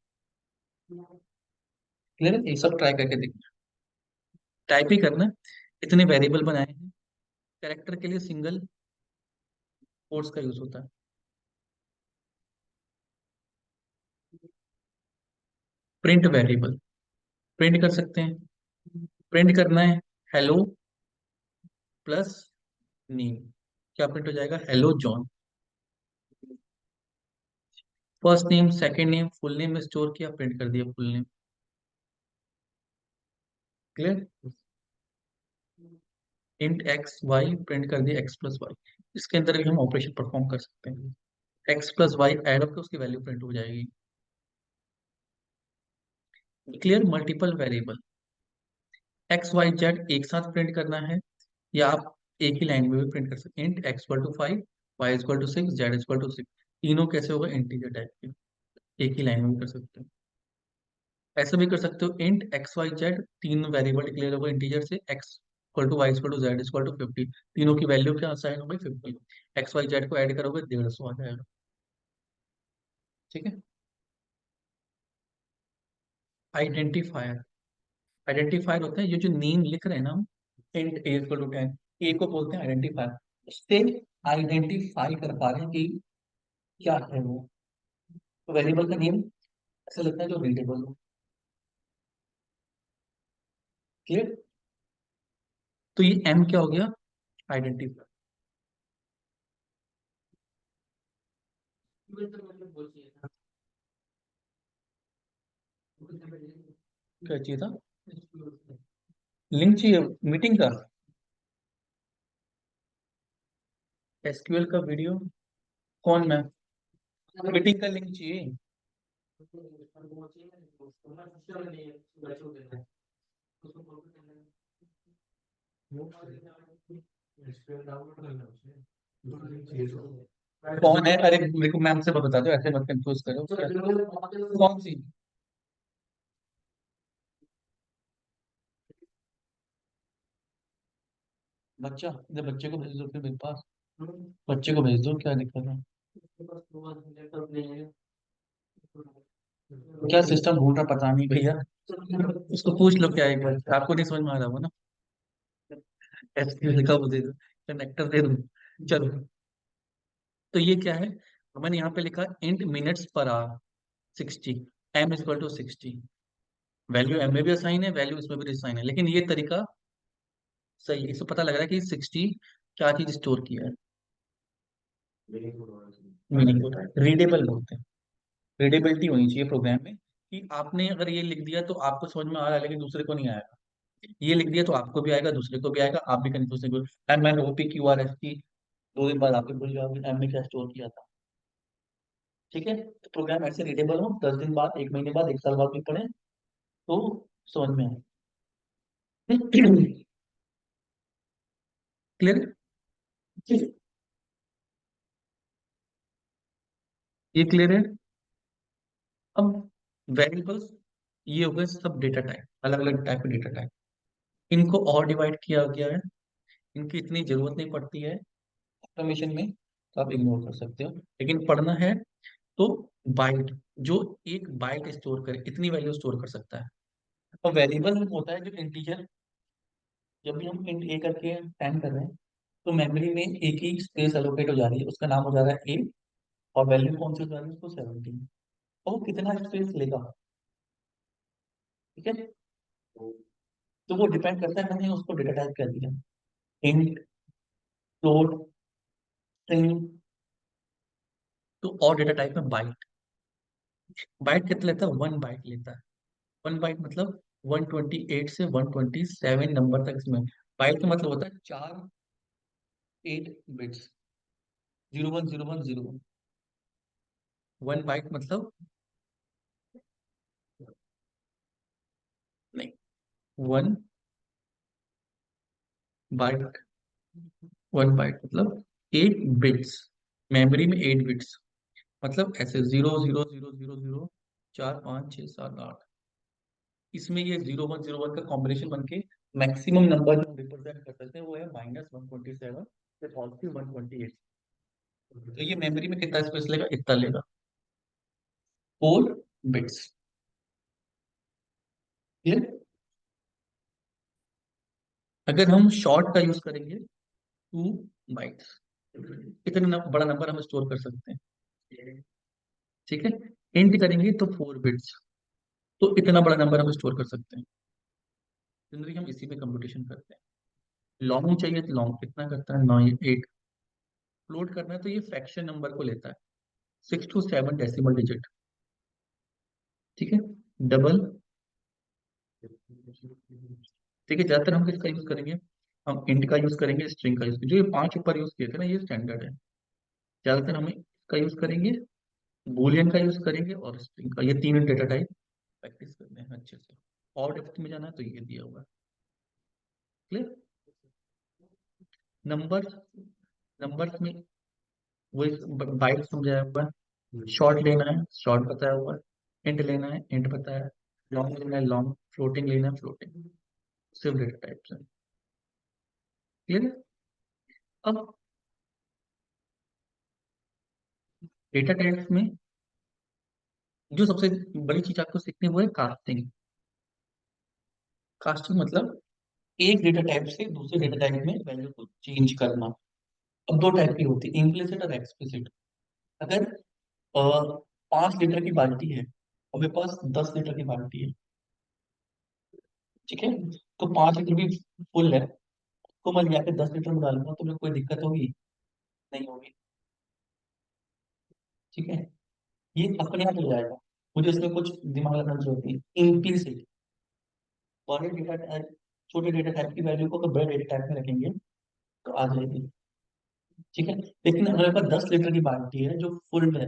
क्लियर है, ये सब ट्राई करके देखना। टाइप ही करना। इतने वेरिएबल बनाए हैं। कैरेक्टर के लिए सिंगल कोट्स का यूज होता है। प्रिंट वेरिएबल, प्रिंट कर सकते हैं। प्रिंट करना है हेलो प्लस नेम, क्या प्रिंट हो जाएगा, hello John. First name second name full name में स्टोर किया, प्रिंट कर दिया full name. Clear. Int x y print कर दिया एक्स प्लस वाई। इसके अंदर भी हम ऑपरेशन परफॉर्म कर सकते हैं। एक्स प्लस वाई ऐड होकर उसकी वैल्यू प्रिंट हो जाएगी। Clear. Multiple variable x y z एक साथ प्रिंट करना है, या आप एक ही लाइन में भी प्रिंट कर सकते हैं। Int x equal to 5, y equal to 6, z equal to 6। तीनों कैसे होगा, इंटीजर टाइप के, एक ही लाइन में भी कर सकते हो। ऐसे भी कर सकते हो, इंट एक्स वाई जेड, तीन वेरिएबल डिक्लेयर होगा इंटीजर से, x equal to y equal to z equal to 50। तीनों की वैल्यू क्या असाइन होगी, 50। एक्स वाई जेड को ऐड करोगे 150 आ जाएगा। ठीक है। आइडेंटिफायर, आइडेंटिफायर होता है ये जो नेम लिख रहे हैं ना हम, इंट ए इक्वल टू 10, ए को बोलते हैं आइडेंटिफायर। इससे आइडेंटिफाई कर पा रहे हैं कि क्या है वो। तो वेरिएबल का नेम ऐसा लगता है जो रीडेबल हो। क्लियर। तो ये एम क्या हो गया, आइडेंटिफायर। क्या चाहिए था, लिंक चाहिए मीटिंग का। एसक्यूएल का वीडियो? कौन मैं? मीटिंग का लिंक चाहिए? कौन है? अरे मेरे को मैम से बता दो, ऐसे मत कंफ्यूज करो। कौन सी? बच्चा? जब बच्चे को भेज दो फिर मेरे पास। बच्चे को भेज दो, क्या दिक्कत है? क्या सिस्टम ढूंढ रहा पता नहीं भैया। उसको पूछ लो क्या है, एक बार आपको नहीं समझ में आ रहा हो ना। एसक्यूएल का वो दे दो, कनेक्टर दे दो। चलो, तो ये क्या है? मैंने यहाँ पे लिखा int minutes per hour 60, m is equal to 60। Value m में भी असाइन है, वैल्यू इसमें भी असाइन है, लेकिन ये तरीका सही है। इससे पता लग रहा है कि 60 क्या चीज स्टोर किया है। मीनिंग रीडेबल बोलते हैं। रीडेबिलिटी होनी चाहिए प्रोग्राम में, कि आपने अगर ये लिख दिया तो आपको समझ में आ रहा है लेकिन दूसरे को नहीं आएगा। ये लिख दिया तो आपको भी आएगा, दूसरे को भी आएगा, आप भी कंफ्यूज नहीं हो। M N O P Q R S T, 2 दिन बाद आपको भूल जाओगे एम ने क्या स्टोर किया था। ठीक है, तो प्रोग्राम ऐसे रीडेबल हो, 10 दिन बाद, 1 महीने बाद, 1 साल बाद भी पढ़े तो समझ में आए। क्लियर? ये क्लियर है? अब वेरिएबल्स, ये हो गए सब डेटा टाइप, अलग अलग टाइप के डेटा टाइप। इनको और डिवाइड किया गया है, इनकी इतनी जरूरत नहीं पड़ती है ऑटोमेशन में, तो आप इग्नोर कर सकते हो। लेकिन पढ़ना है तो बाइट, जो एक बाइट स्टोर करे इतनी वैल्यू स्टोर कर सकता है। और वेरिएबल होता है जो इंटीजर, जब भी हम इंट ए करके टाइम कर रहे हैं तो मेमोरी में एक ही स्पेस एलोकेट हो जा रही है, उसका नाम हो जा रहा है ए, और वैल्यू कौन सी हो जा रही है उसको 17। और वो कितना स्पेस लेगा, ठीक है, तो वो डिपेंड करता है मैंने उसको डेटा टाइप कर दिया, इंट, फ्लोट, स्ट्रिंग। तो और डेटा टाइप में बाइट, बाइट कितना लेता है? 1 बाइट लेता है। 1 बाइट मतलब 128 से 127 नंबर तक इसमें। बाइट का मतलब होता है 4 8 बिट्स, 010101। 1 बाइट मतलब, नहीं, 1 बाइट, 1 बाइट मतलब 8 बिट्स, मेमोरी में 8 बिट्स। मतलब ऐसे 0 0 0 0 0, 4 5 6 7 8, इसमें ये 0101 का कॉम्बिनेशन बन के मैक्सिमम नंबर जो रिप्रेजेंट कर सकते हैं वो है -127 से +128। तो ये मेमोरी में कितना स्पेस लेगा? इतना लेगा, 4 बिट्स। क्लियर? अगर हम शॉर्ट का यूज करेंगे, 2 बाइट्स, इतना बड़ा नंबर हम स्टोर कर सकते हैं। ठीक है, इंट करेंगे तो 4 बिट्स, तो इतना बड़ा नंबर हम स्टोर कर सकते हैं। जनरली हम इसी पे कंप्यूटेशन करते हैं। लॉन्ग चाहिए तो लॉन्ग कितना करता है? 9 8। फ्लोट करना है तो ये फ्रैक्शन नंबर को लेता है, 6 to 7 डेसिमल डिजिट। ठीक है, डबल। ठीक है, ज्यादातर हम किसका यूज करेंगे? हम इंट का यूज करेंगे, स्ट्रिंग का यूज करेंगे। जो ये 5 ऊपर यूज किए थे ना, ये स्टैंडर्ड है। ज्यादातर हम इसका यूज करेंगे, बूलियन का यूज करेंगे और स्ट्रिंग का। ये तीन डेटा टाइप प्रैक्टिस करते हैं अच्छे से। और डेप्थ में जाना है तो ये दिया हुआ है। क्लियर? नंबर, नंबर्स में वही बाइट समझाया हुआ है। शॉर्ट लेना है, शॉर्ट बताया हुआ है। इंट लेना है, इंट बताया है। लॉन्ग लेना है, लॉन्ग। फ्लोटिंग लेना है, फ्लोटिंग। सिर्फ डेटा टाइप्स है। क्लियर है? अब डेटा टाइप्स में जो सबसे बड़ी चीज आपको सीखनी है वो है कास्टिंग। कास्टिंग मतलब एक डेटा टाइप से दूसरे डेटा टाइप में वैल्यू को चेंज करना। अब दो टाइप की होती है, इम्प्लिसिट और एक्सप्लिसिट। अगर 5 लीटर की बाल्टी है और मेरे पास 10 लीटर की बाल्टी है, ठीक है, तो 5 लीटर भी फुल है, तो मैं यहाँ पे 10 लीटर में डालूंगा तो मेरे को कोई दिक्कत होगी? नहीं होगी। ठीक है, ये अपने आप हो जाएगा। मुझे इसमें कुछ दिमाग लगाने की जरूरत नहीं। इम्प्लिसिट, बड़े डेटा टाइप, छोटे डेटा टाइप की वैल्यू को अगर बड़े डेटा टाइप में रखेंगे तो आ जाएगी। ठीक है। लेकिन अगर मेरे पास 10 लीटर की बाल्टी है जो फुल है,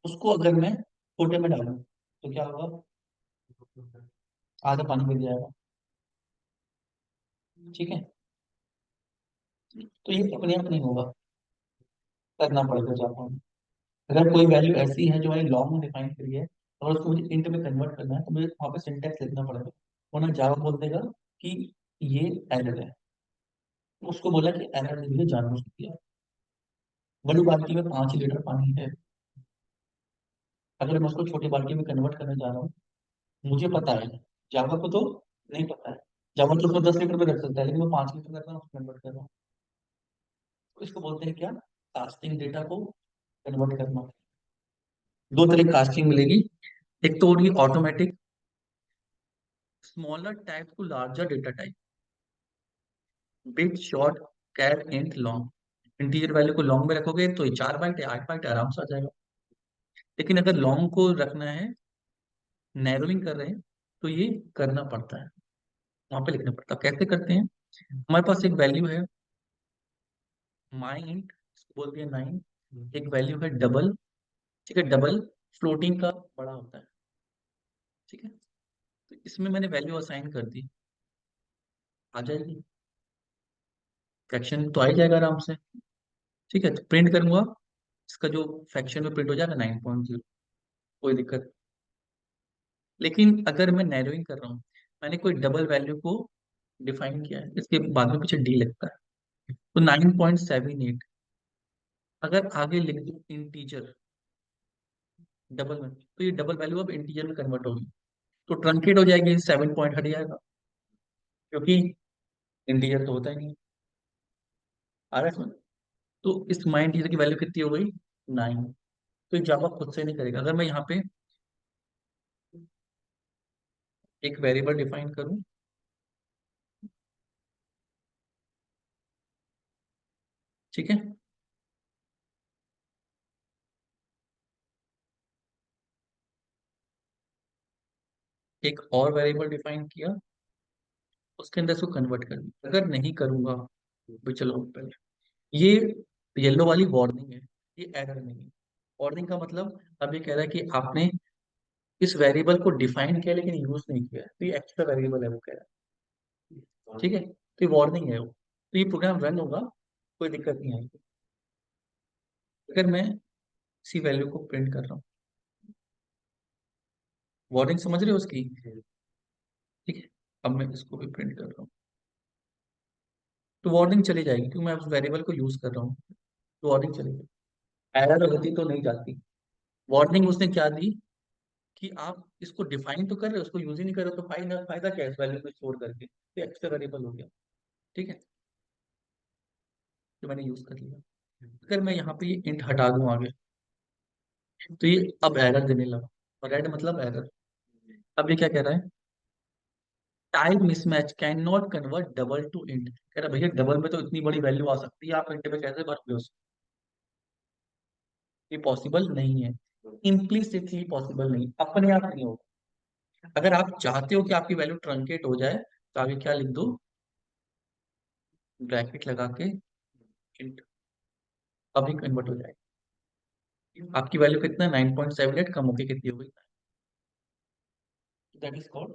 उसको अगर मैं छोटे में डालूं तो क्या होगा? आधा पानी मिल जाएगा। ठीक है। तो ये अपने आप नहीं होगा, करना पड़ेगा जावा में। अगर कोई वैल्यू ऐसी है जो मैंने लॉन्ग में डिफाइन करी है, और उसको मुझे इंट में कन्वर्ट करना है, तो मुझे वहाँ पे सिंटैक्स लिखना पड़ेगा, वरना जावा बोल देगा कि ये एरर है। उसको बोला कि एरर नहीं जानबूझ के किया। बड़ी बाल्टी में 5 लीटर पानी है, अगर मैं उसको छोटी बाल्टी में कन्वर्ट करने जा रहा हूँ, मुझे पता है, जावा को तो नहीं पता है। जावा तो उसको 10 लीटर में रख सकता है, लेकिन मैं 5 लीटर कर रहा हूँ, उसको कन्वर्ट कर रहा हूँ। तो इसको बोलते हैं क्या? कास्टिंग डेटा को कन्वर्ट करना। दो तरह की कास्टिंग मिलेगी। एक तो होगी automatic, smaller type to larger data type, byte short, char int long. Integer value को लॉन्ग में रखोगे तो ये 4 बाइट है, 8 बाइट आराम से आ जाएगा। लेकिन अगर लॉन्ग को रखना है, नैरोइंग कर रहे हैं, तो ये करना पड़ता है, वहां पे लिखना पड़ता है। कैसे करते हैं? हमारे पास एक वैल्यू है माई इंट, इसको बोल दिया 9। एक वैल्यू है डबल। ठीक है, डबल फ्लोटिंग का बड़ा होता है। ठीक है, तो इसमें मैंने वैल्यू असाइन कर दी, आ जाएगी, फ्रैक्शन तो आ ही जाएगा आराम से। ठीक है, तो प्रिंट करूंगा, इसका जो फ्रैक्शन में प्रिंट हो जाएगा 9.0, कोई दिक्कत। लेकिन अगर मैं नैरोइंग कर रहा हूँ, मैंने कोई डबल वैल्यू को डिफाइन किया है, इसके बाद में पीछे डी लगता है, तो 9.78। अगर आगे लिख दूं इंटीजर डबल में, तो ये डबल वैल्यू अब इंटीजर में कन्वर्ट होगी, तो ट्रंकेट हो जाएगी, 7 पॉइंट हट जाएगा, क्योंकि इंटीजर तो होता ही नहीं। आ रहा है समझ? तो इस माई इंटीजर की वैल्यू कितनी हो गई? 9। तो ये जावा खुद से नहीं करेगा। अगर मैं यहाँ पे एक वेरिएबल डिफाइन करूँ, ठीक है, एक और वेरिएबल डिफाइन किया, उसके अंदर इसको कन्वर्ट कर दिया। अगर नहीं करूंगा, भी चलो पहले ये येलो वाली वार्निंग है, ये एरर नहीं है। वार्निंग का मतलब अब ये कह रहा है कि आपने इस वेरिएबल को डिफाइन किया लेकिन यूज नहीं किया, तो ये एक्स्ट्रा वेरिएबल है, वो कह रहा है। ठीक है, तो ये वार्निंग है वो, तो ये प्रोग्राम रन होगा, कोई दिक्कत नहीं आएगी। अगर मैं इसी वैल्यू को प्रिंट कर रहा हूँ, वार्निंग समझ रहे हो उसकी? ठीक है, अब मैं इसको भी प्रिंट कर रहा हूँ, तो वार्निंग चली जाएगी, क्योंकि मैं उस वेरिएबल को यूज कर रहा हूँ, तो वार्निंग चलेगी। एरर होती तो नहीं जाती। वार्निंग उसने क्या दी कि आप इसको डिफाइन तो कर रहे हो, उसको यूज ही नहीं कर रहे हो, तो फायदा फायदा क्या है इस वैल्यू को स्टोर करके? तो एक्स्ट्रा वेरिएबल हो गया। ठीक है, तो मैंने यूज कर लिया। अगर मैं यहाँ पे ये इंट हटा दूं आगे, तो ये अब एरर देने लगा, और रेड मतलब एरर। अब ये क्या कह रहा है? Type mismatch can not convert double two int. कह रहा है भैया डबल में तो इतनी बड़ी वैल्यू आ सकती है, आप इंट में कैसे भरोगे उसको? ये पॉसिबल नहीं है, इम्प्लिसिटली पॉसिबल नहीं, अपने आप नहीं होगा। अगर आप चाहते हो कि आपकी वैल्यू ट्रंकेट हो जाए, तो आगे क्या लिख दो, ब्रैकेट लगा के इंट, अभी कन्वर्ट हो जाएगा। आपकी वैल्यू कितना? 9.78 कम होके कितनी हो गई? That is called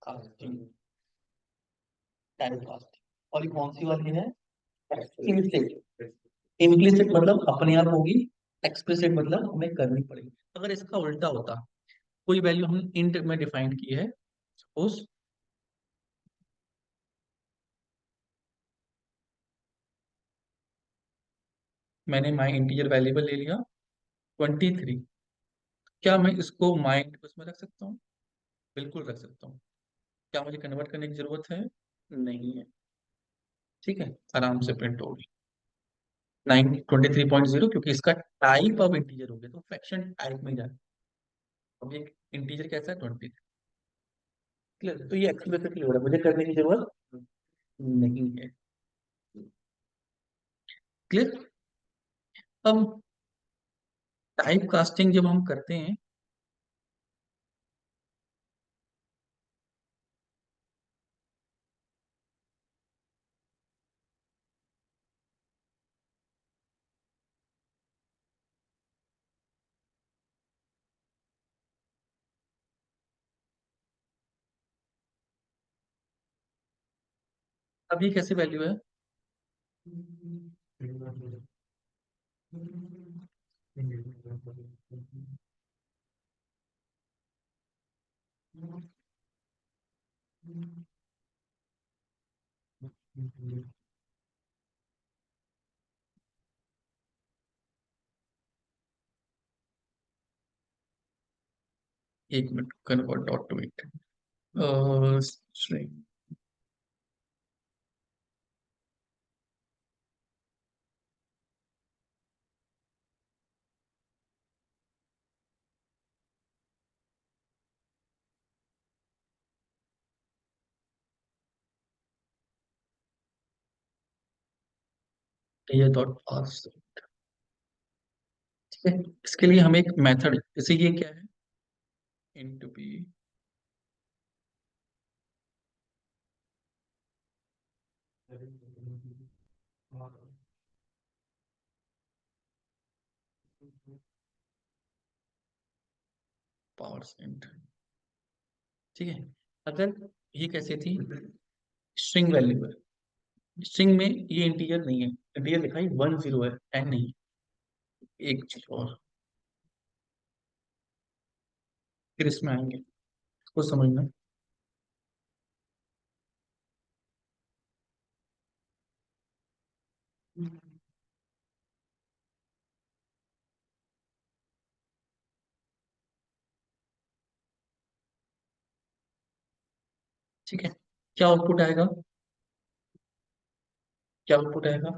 casting, type casting. और ये कौन सी वाली है? इम्प्लिसिट। इम्प्लिसिट मतलब अपने आप होगी, एक्सप्लिसिट मतलब हमें करनी पड़ेगी। अगर इसका उल्टा होता, कोई वैल्यू हम इंट में डिफाइन की है, सपोज मैंने माई इंटीजर वेरिएबल ले लिया 23, क्या मैं इसको माई उसमें रख सकता हूँ? बिल्कुल रख सकता हूँ। क्या मुझे कन्वर्ट करने की जरूरत है? नहीं है। ठीक है, आराम से प्रिंट होगी 923.0, क्योंकि इसका टाइप अब इंटीजर हो गया, तो फ्रैक्शन टाइप में जाए। अब ये इंटीजर कैसा है? 20। क्लियर? तो ये एक्सप्लिसिटली हो रहा है, मुझे करने की जरूरत नहीं है। क्लियर? अब टाइप कास्टिंग जब हम करते हैं, अब ये कैसे वैल्यू है? एक minute, convert dot to it, string, ये डॉट पास। ठीक है, इसके लिए हमें एक मेथड, जैसे ये क्या है, इंटू बी परसेंट। ठीक है, अगर ये कैसे थी, स्ट्रिंग वैल्यू है, स्ट्रिंग में ये इंटीजर नहीं है, इंटीजर लिखा है 10 है, 10 नहीं। एक चीज और, फिर इसमें आएंगे, इसको समझना। ठीक है, क्या आउटपुट आएगा, क्या आउटपुट आएगा?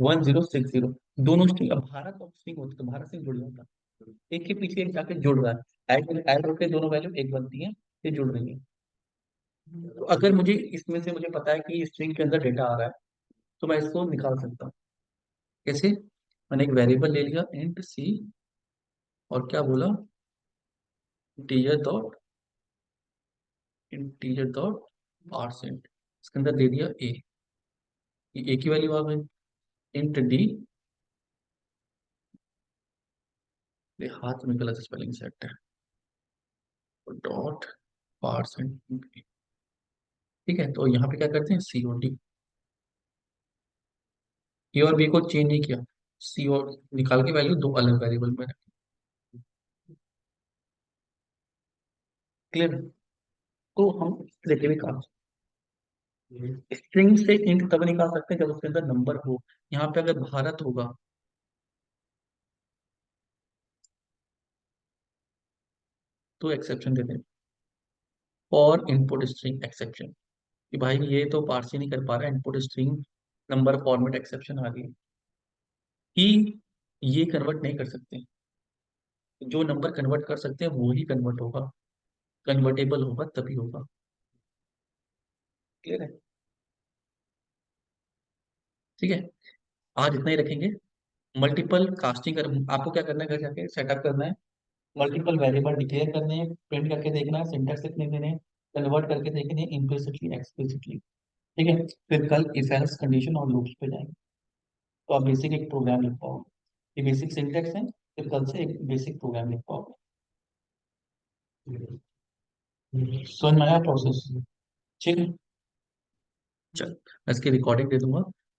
1060, दोनों स्ट्रिंग, अब भारत और स्ट्रिंग होती तो भारत से जुड़ जाता, एक के पीछे एक जाके जुड़ रहा है, ऐड ऐड होकर दोनों वैल्यू एक बनती है, ये जुड़ रही है। तो अगर मुझे इसमें से मुझे पता है कि स्ट्रिंग के अंदर डेटा आ रहा है, तो मैं इसको निकाल सकता हूँ। कैसे? मैंने एक वेरिएबल ले लिया इंट सी, और क्या बोला, integer dot, integer dot percent, इसके अंदर दे दिया ए, ये ए की वैल्यू आ गई। इंट डी, ये हाथ में गलत स्पेलिंग सेट है, डॉट परसेंट। ठीक है, तो यहाँ पे क्या करते हैं, सी और डी, ए और बी को चेंज नहीं किया, सी और निकाल के वैल्यू दो अलग वेरिएबल में रखी। क्लियर? तो हम इस तरीके भी काम, स्ट्रिंग से इंट तब निकाल सकते हैं जब उसके अंदर नंबर हो। यहाँ पे अगर भारत होगा तो एक्सेप्शन दे दें, और इनपुट स्ट्रिंग एक्सेप्शन, कि भाई ये तो पार्स ही नहीं कर पा रहा है, input string number format exception आ गई, कि ये कन्वर्ट नहीं कर सकते, जो नंबर कन्वर्ट कर सकते हैं वो ही कन्वर्ट होगा, कन्वर्टेबल होगा तभी होगा। क्लियर है? ठीक है, आज इतना ही रखेंगे। मल्टीपल कास्टिंग कर, आपको क्या करना है, घर जाके सेटअप करना है, मल्टीपल वेरिएबल डिक्लेयर करने हैं, प्रिंट करके देखना है, सिंटैक्स लिखने देने हैं, कन्वर्ट करके देखने हैं इम्प्लिसिटली एक्सप्लिसिटली। ठीक है, फिर कल इफ एल्स कंडीशन और लूप्स पे जाएंगे, तो आप बेसिक एक प्रोग्राम लिख पाओगे, ये बेसिक सिंटैक्स है, फिर कल से एक बेसिक प्रोग्राम लिख पाओगे। समझ में आया प्रोसेस? ठीक है, चल मैं इसकी रिकॉर्डिंग दे दूंगा,